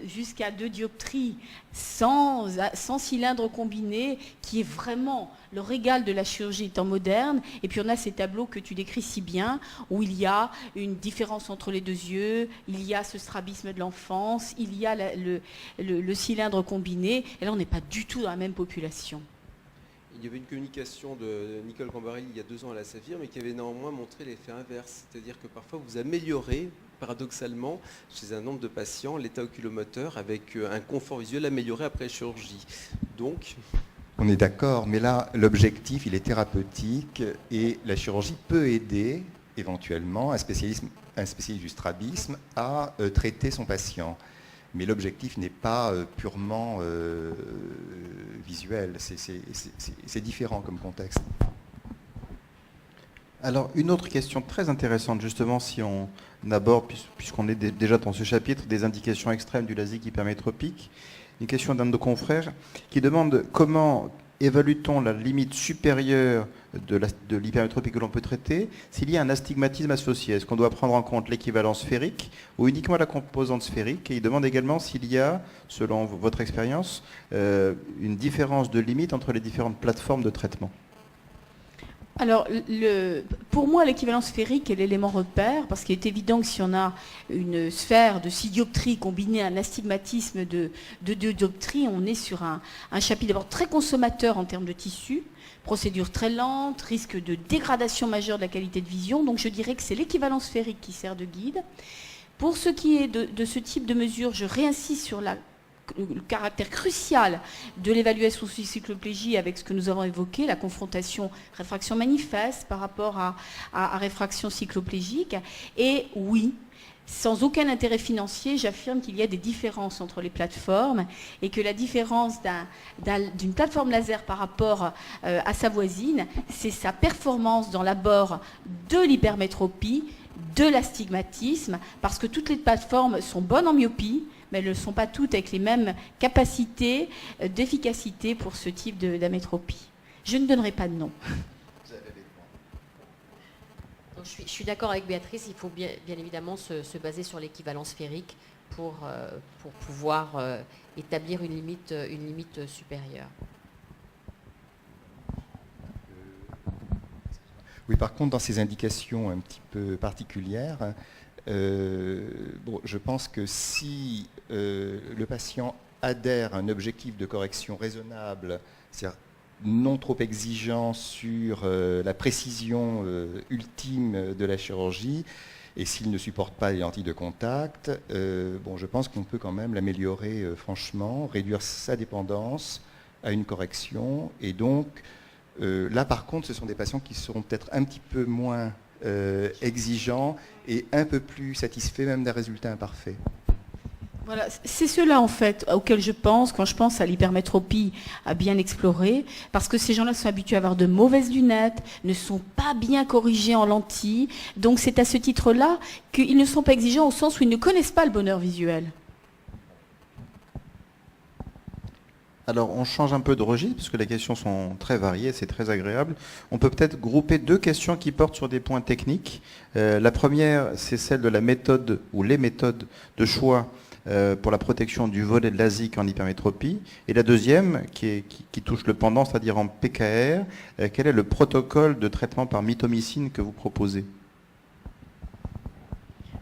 jusqu'à 2 dioptries sans cylindre combiné, qui est vraiment le régal de la chirurgie étant moderne. Et puis on a ces tableaux que tu décris si bien, où il y a une différence entre les deux yeux, il y a ce strabisme de l'enfance, il y a le cylindre combiné, et là on n'est pas du tout dans la même population. Il y avait une communication de Nicole Cambarelli il y a 2 ans à la Saphir, mais qui avait néanmoins montré l'effet inverse. C'est-à-dire que parfois vous améliorez, paradoxalement, chez un nombre de patients, l'état oculomoteur avec un confort visuel amélioré après chirurgie. Donc, on est d'accord, mais là, l'objectif, il est thérapeutique et la chirurgie peut aider éventuellement un spécialiste du strabisme à traiter son patient. Mais l'objectif n'est pas purement visuel, c'est différent comme contexte. Alors, une autre question très intéressante, justement, si on aborde, puisqu'on est déjà dans ce chapitre, des indications extrêmes du LASIK hypermétropique, une question d'un de nos confrères qui demande comment évalue-t-on la limite supérieure de l'hypermétropie que l'on peut traiter s'il y a un astigmatisme associé? Est-ce qu'on doit prendre en compte l'équivalence sphérique ou uniquement la composante sphérique? Et il demande également s'il y a, selon votre expérience, une différence de limite entre les différentes plateformes de traitement. Alors, pour moi, l'équivalence sphérique est l'élément repère, parce qu'il est évident que si on a une sphère de 6 dioptries combinée à un astigmatisme de 2 dioptries, on est sur un chapitre d'abord très consommateur en termes de tissu, procédure très lente, risque de dégradation majeure de la qualité de vision. Donc je dirais que c'est l'équivalence sphérique qui sert de guide. Pour ce qui est de ce type de mesure, je réinsiste sur le caractère crucial de l'évaluation sous cycloplégie avec ce que nous avons évoqué, la confrontation réfraction manifeste par rapport à réfraction cycloplégique. Et oui, sans aucun intérêt financier, j'affirme qu'il y a des différences entre les plateformes et que la différence d'une plateforme laser par rapport à sa voisine, c'est sa performance dans l'abord de l'hypermétropie, de l'astigmatisme, parce que toutes les plateformes sont bonnes en myopie, mais elles ne sont pas toutes avec les mêmes capacités d'efficacité pour ce type d'amétropie. Je ne donnerai pas de nom. Donc, je suis d'accord avec Béatrice, il faut bien évidemment se baser sur l'équivalence sphérique pour pouvoir établir une limite supérieure. Oui, par contre, dans ces indications un petit peu particulières, je pense que si le patient adhère à un objectif de correction raisonnable, c'est-à-dire non trop exigeant sur la précision ultime de la chirurgie, et s'il ne supporte pas les lentilles de contact, je pense qu'on peut quand même l'améliorer franchement, réduire sa dépendance à une correction, et donc là, par contre, ce sont des patients qui seront peut-être un petit peu moins exigeants et un peu plus satisfaits même d'un résultat imparfait. Voilà, c'est cela en fait auquel je pense quand je pense à l'hypermétropie à bien explorer, parce que ces gens-là sont habitués à avoir de mauvaises lunettes, ne sont pas bien corrigés en lentilles, donc c'est à ce titre-là qu'ils ne sont pas exigeants au sens où ils ne connaissent pas le bonheur visuel. Alors, on change un peu de registre, parce que les questions sont très variées, c'est très agréable. On peut peut-être grouper 2 questions qui portent sur des points techniques. La première, c'est celle de la méthode, ou les méthodes de choix pour la protection du volet de l'ASIC en hypermétropie. Et la deuxième, qui touche le pendant, c'est-à-dire en PKR, quel est le protocole de traitement par mitomycine que vous proposez ?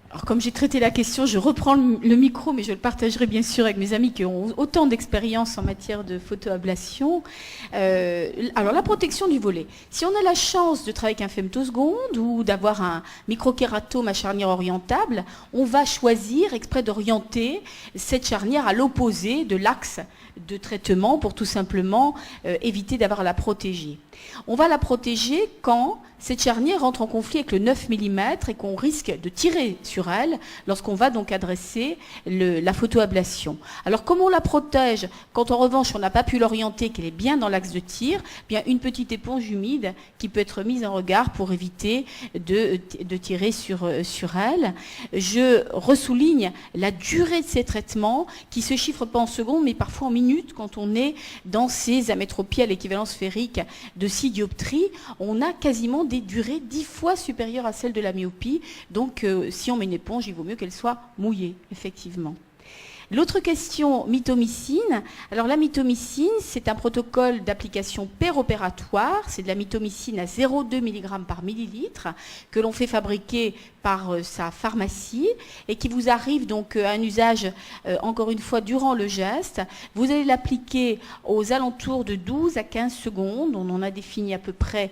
Alors comme j'ai traité la question, je reprends le micro, mais je le partagerai bien sûr avec mes amis qui ont autant d'expérience en matière de photoablation. Alors la protection du volet. Si on a la chance de travailler avec un femtoseconde ou d'avoir un microkératome à charnière orientable, on va choisir exprès d'orienter cette charnière à l'opposé de l'axe de traitement pour tout simplement éviter d'avoir à la protéger. On va la protéger quand cette charnière rentre en conflit avec le 9 mm et qu'on risque de tirer sur elle lorsqu'on va donc adresser la photoablation. Alors comment on la protège quand en revanche on n'a pas pu l'orienter, qu'elle est bien dans l'axe de tir? Bien une petite éponge humide qui peut être mise en regard pour éviter de tirer sur elle. Je ressouligne la durée de ces traitements qui se chiffrent pas en secondes mais parfois en minutes quand on est dans ces amétropies à l'équivalence sphérique de 6 dioptries. On a quasiment des durées 10 fois supérieures à celles de la myopie. Donc, si on met une éponge, il vaut mieux qu'elle soit mouillée, effectivement. L'autre question, mitomycine. Alors la mitomycine, c'est un protocole d'application péropératoire. C'est de la mitomycine à 0,2 mg par millilitre que l'on fait fabriquer par sa pharmacie et qui vous arrive donc à un usage, encore une fois, durant le geste. Vous allez l'appliquer aux alentours de 12 à 15 secondes. On en a défini à peu près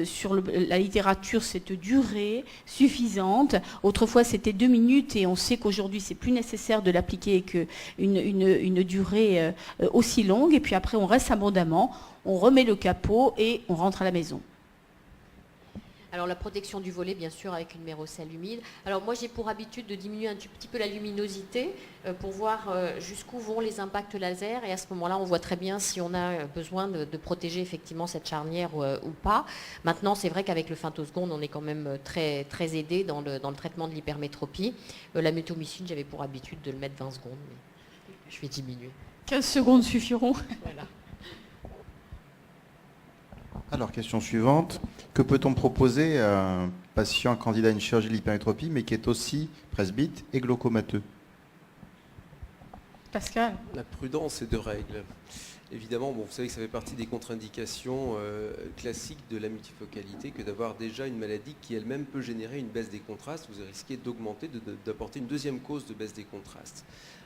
sur la littérature cette durée suffisante. Autrefois, c'était 2 minutes et on sait qu'aujourd'hui, c'est plus nécessaire de l'appliquer avec une durée aussi longue. Et puis après, on reste abondamment, on remet le capot et on rentre à la maison. Alors la protection du volet, bien sûr, avec une mérocelle humide. Alors moi, j'ai pour habitude de diminuer un petit peu la luminosité pour voir jusqu'où vont les impacts laser. Et à ce moment-là, on voit très bien si on a besoin de protéger effectivement cette charnière ou pas. Maintenant, c'est vrai qu'avec le femtoseconde, on est quand même très, très aidé dans le traitement de l'hypermétropie. La mitomycine, j'avais pour habitude de le mettre 20 secondes, mais je vais diminuer. 15 secondes suffiront. Voilà. Alors, question suivante. Que peut-on proposer à un patient candidat à une chirurgie de l'hypermétropie, mais qui est aussi presbyte et glaucomateux? Pascal. La prudence est de règle. Évidemment, vous savez que ça fait partie des contre-indications classiques de la multifocalité que d'avoir déjà une maladie qui elle-même peut générer une baisse des contrastes. Vous risquez d'augmenter, d'apporter une deuxième cause de baisse des contrastes.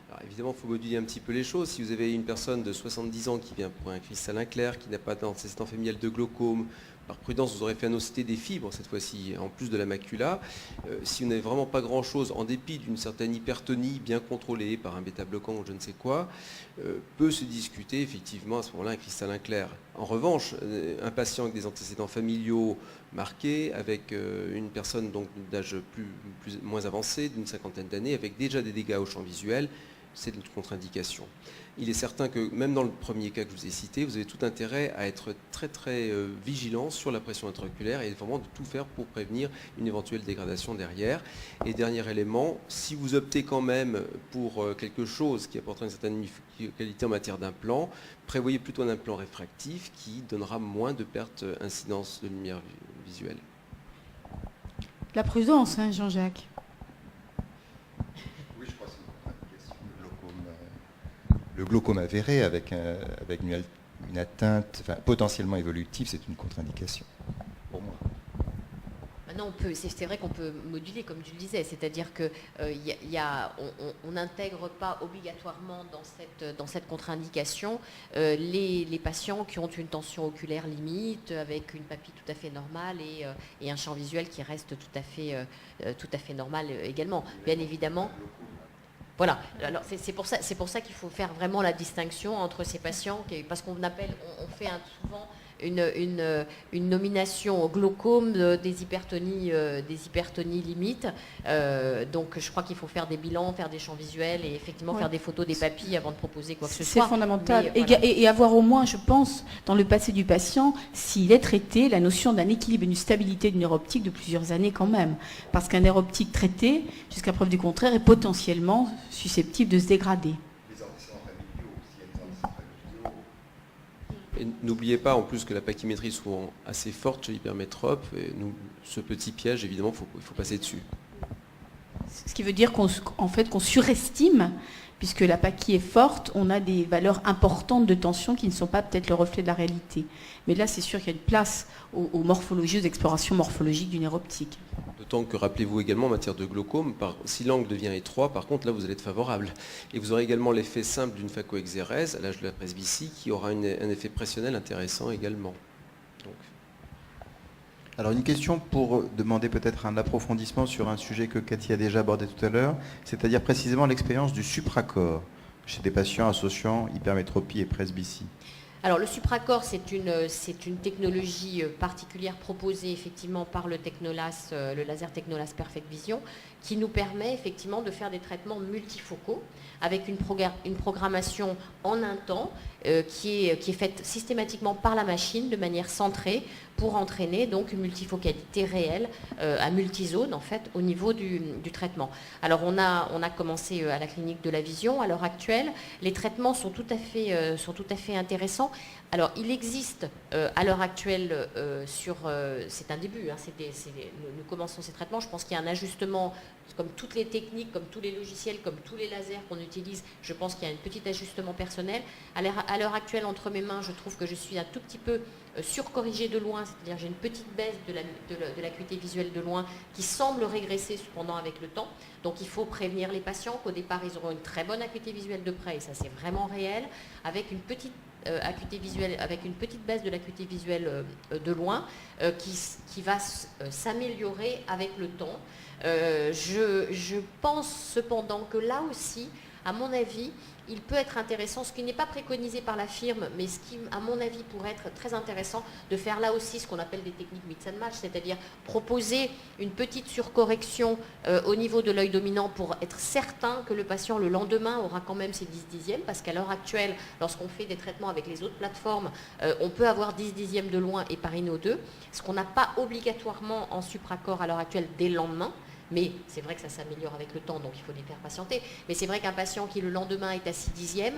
Alors évidemment, il faut moduler un petit peu les choses. Si vous avez une personne de 70 ans qui vient pour un cristallin clair, qui n'a pas d'antécédent familial de glaucome, par prudence, vous aurez fait annonciter des fibres, cette fois-ci, en plus de la macula. Si vous n'avez vraiment pas grand-chose, en dépit d'une certaine hypertonie bien contrôlée par un bêta-bloquant ou je ne sais quoi, peut se discuter effectivement à ce moment-là un cristallin clair. En revanche, un patient avec des antécédents familiaux marqués, avec une personne donc d'âge moins avancé, d'une 50aine d'années, avec déjà des dégâts au champ visuel, c'est une contre-indication. Il est certain que même dans le premier cas que je vous ai cité, vous avez tout intérêt à être très très vigilant sur la pression intraoculaire et vraiment de tout faire pour prévenir une éventuelle dégradation derrière. Et dernier élément, si vous optez quand même pour quelque chose qui apportera une certaine qualité en matière d'implant, prévoyez plutôt un implant réfractif qui donnera moins de pertes incidence de lumière visuelle. La prudence, hein, Jean-Jacques. Oui, je crois que c'est une glaucome avéré avec une atteinte potentiellement évolutive, c'est une contre-indication pour moi. Maintenant, c'est vrai qu'on peut moduler, comme tu le disais, c'est-à-dire qu'on n'intègre pas obligatoirement dans cette contre-indication les patients qui ont une tension oculaire limite, avec une papille tout à fait normale et un champ visuel qui reste tout à fait normal également. Bien évidemment. Voilà, alors c'est pour ça qu'il faut faire vraiment la distinction entre ces patients, parce qu'on fait souvent une nomination au glaucome des hypertonies limites. Donc je crois qu'il faut faire des bilans, faire des champs visuels et effectivement faire des photos des papilles avant de proposer quoi que ce soit. C'est fondamental. Mais, voilà. Et avoir au moins, je pense, dans le passé du patient, s'il est traité, la notion d'un équilibre et d'une stabilité du nerf optique de plusieurs années quand même. Parce qu'un nerf optique traité, jusqu'à preuve du contraire, est potentiellement susceptible de se dégrader. Et n'oubliez pas en plus que la pachymétrie est souvent assez forte chez l'hypermétrope. Et ce petit piège, évidemment, il faut passer dessus. Ce qui veut dire qu'on surestime, puisque la pachy est forte, on a des valeurs importantes de tension qui ne sont pas peut-être le reflet de la réalité. Mais là, c'est sûr qu'il y a une place aux morphologies, aux explorations morphologiques du nerf optique. D'autant que, rappelez-vous également, en matière de glaucome, si l'angle devient étroit, par contre, là, vous allez être favorable. Et vous aurez également l'effet simple d'une phacoexérèse à l'âge de la presbytie, qui aura un effet pressionnel intéressant également. Donc. Alors une question pour demander peut-être un approfondissement sur un sujet que Cathy a déjà abordé tout à l'heure, c'est-à-dire précisément l'expérience du supracor chez des patients associant hypermétropie et presbytie. Alors le supracor, c'est une technologie particulière proposée effectivement par le Technolas, le laser Technolas Perfect Vision, qui nous permet effectivement de faire des traitements multifocaux avec une programmation en un temps qui est faite systématiquement par la machine de manière centrée pour entraîner donc une multifocalité réelle à multizone en fait au niveau du traitement. Alors on a commencé à la clinique de la vision à l'heure actuelle. Les traitements sont tout à fait intéressants. Alors il existe à l'heure actuelle c'est un début, hein, nous commençons ces traitements. Je pense qu'il y a un ajustement comme toutes les techniques, comme tous les logiciels, comme tous les lasers qu'on utilise. Je pense qu'il y a un petit ajustement personnel. À l'heure actuelle, entre mes mains, je trouve que je suis un tout petit peu surcorrigée de loin, c'est-à-dire j'ai une petite baisse de l'acuité visuelle de loin qui semble régresser cependant avec le temps. Donc il faut prévenir les patients qu'au départ, ils auront une très bonne acuité visuelle de près, et ça c'est vraiment réel, avec une petite acuité visuelle, avec une petite baisse de l'acuité visuelle de loin qui va s'améliorer avec le temps. Je pense cependant que là aussi, à mon avis, il peut être intéressant, ce qui n'est pas préconisé par la firme, mais ce qui, à mon avis, pourrait être très intéressant, de faire là aussi ce qu'on appelle des techniques mix and match, c'est-à-dire proposer une petite surcorrection au niveau de l'œil dominant pour être certain que le patient, le lendemain, aura quand même ses 10 dixièmes, parce qu'à l'heure actuelle, lorsqu'on fait des traitements avec les autres plateformes, on peut avoir 10 dixièmes de loin et Parino 2, ce qu'on n'a pas obligatoirement en supracor à l'heure actuelle dès le lendemain. Mais c'est vrai que ça s'améliore avec le temps, donc il faut les faire patienter. Mais c'est vrai qu'un patient qui le lendemain est à 6 dixièmes,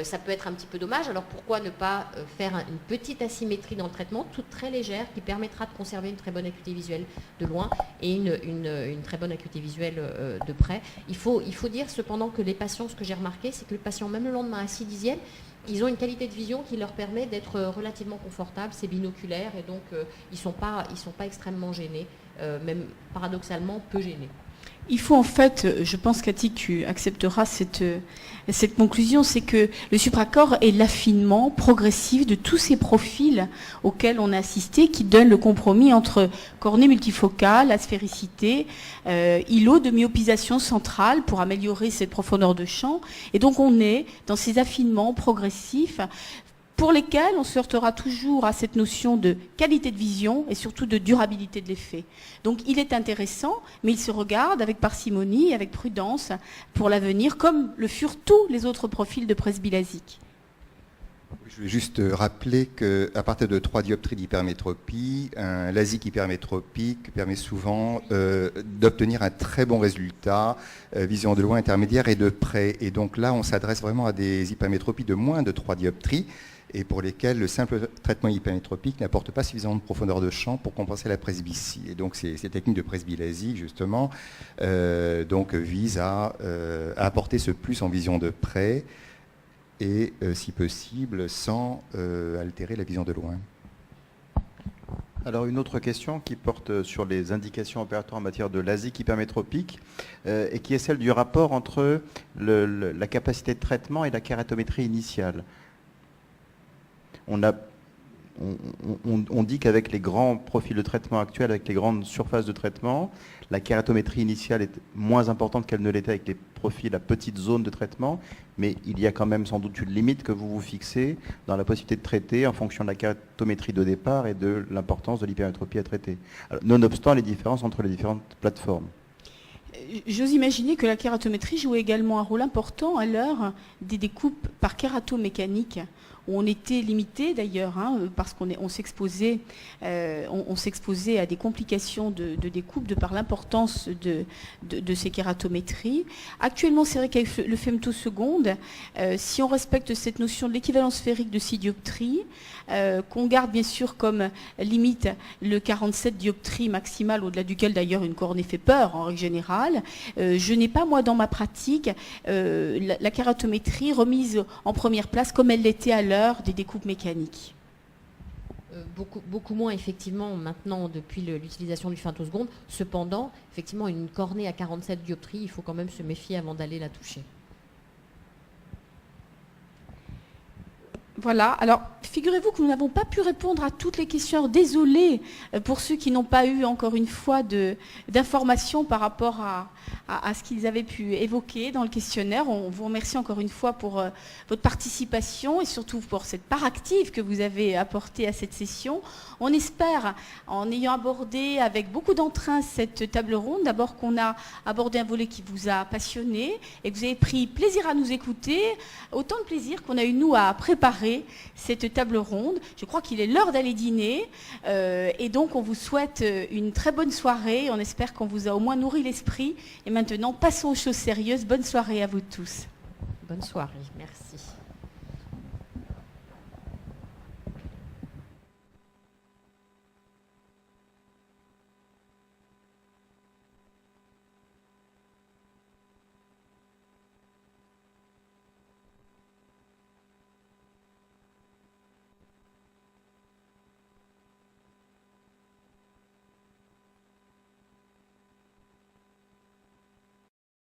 ça peut être un petit peu dommage. Alors pourquoi ne pas faire une petite asymétrie dans le traitement, toute très légère, qui permettra de conserver une très bonne acuité visuelle de loin et une très bonne acuité visuelle de près. Il faut dire cependant que les patients, ce que j'ai remarqué, c'est que les patients, même le lendemain à 6 dixièmes, ils ont une qualité de vision qui leur permet d'être relativement confortables, c'est binoculaire, et donc ils sont pas extrêmement gênés, même paradoxalement peu gênés. Il faut en fait, je pense Cathy que tu accepteras cette conclusion, c'est que le supracor est l'affinement progressif de tous ces profils auxquels on a assisté, qui donnent le compromis entre cornée multifocale, aspéricité, îlot de myopisation centrale pour améliorer cette profondeur de champ. Et donc on est dans ces affinements progressifs pour lesquels on se heurtera toujours à cette notion de qualité de vision et surtout de durabilité de l'effet. Donc il est intéressant, mais il se regarde avec parcimonie, avec prudence pour l'avenir, comme le furent tous les autres profils de presbylasik. Je voulais juste rappeler qu'à partir de 3 dioptries d'hypermétropie, un LASIK hypermétropique permet souvent d'obtenir un très bon résultat, vision de loin, intermédiaire et de près. Et donc là, on s'adresse vraiment à des hypermétropies de moins de 3 dioptries et pour lesquelles le simple traitement hypermétropique n'apporte pas suffisamment de profondeur de champ pour compenser la presbytie. Et donc ces techniques de presbylasie, justement, visent à apporter ce plus en vision de près et, si possible, sans altérer la vision de loin. Alors une autre question qui porte sur les indications opératoires en matière de LASIK hypermétropique et qui est celle du rapport entre la capacité de traitement et la kératométrie initiale. On dit qu'avec les grands profils de traitement actuels, avec les grandes surfaces de traitement, la kératométrie initiale est moins importante qu'elle ne l'était avec les profils à petite zone de traitement, mais il y a quand même sans doute une limite que vous vous fixez dans la possibilité de traiter en fonction de la kératométrie de départ et de l'importance de l'hypermétropie à traiter. Alors, nonobstant les différences entre les différentes plateformes. J'ose imaginer que la kératométrie jouait également un rôle important à l'heure des découpes par kératomécanique, où on était limité d'ailleurs, parce qu'on s'exposait à des complications de découpe de par l'importance de ces kératométries. Actuellement, c'est vrai qu'avec le femtoseconde, si on respecte cette notion de l'équivalence sphérique de 6 dioptries, qu'on garde bien sûr comme limite le 47 dioptries maximales, au-delà duquel d'ailleurs une cornée fait peur en règle générale, je n'ai pas moi dans ma pratique la kératométrie remise en première place comme elle l'était à l'heure des découpes mécaniques. Beaucoup moins effectivement maintenant depuis l'utilisation du femtoseconde. Cependant, effectivement, une cornée à 47 dioptries, il faut quand même se méfier avant d'aller la toucher. Voilà, alors figurez-vous que nous n'avons pas pu répondre à toutes les questions. Alors, désolé pour ceux qui n'ont pas eu encore une fois d'informations par rapport à ce qu'ils avaient pu évoquer dans le questionnaire. On vous remercie encore une fois pour votre participation et surtout pour cette part active que vous avez apportée à cette session. On espère, en ayant abordé avec beaucoup d'entrain cette table ronde, d'abord qu'on a abordé un volet qui vous a passionné et que vous avez pris plaisir à nous écouter, autant de plaisir qu'on a eu nous à préparer cette table ronde. Je crois qu'il est l'heure d'aller dîner et donc on vous souhaite une très bonne soirée. On espère qu'on vous a au moins nourri l'esprit. Et maintenant, passons aux choses sérieuses. Bonne soirée à vous tous. Bonne soirée, merci.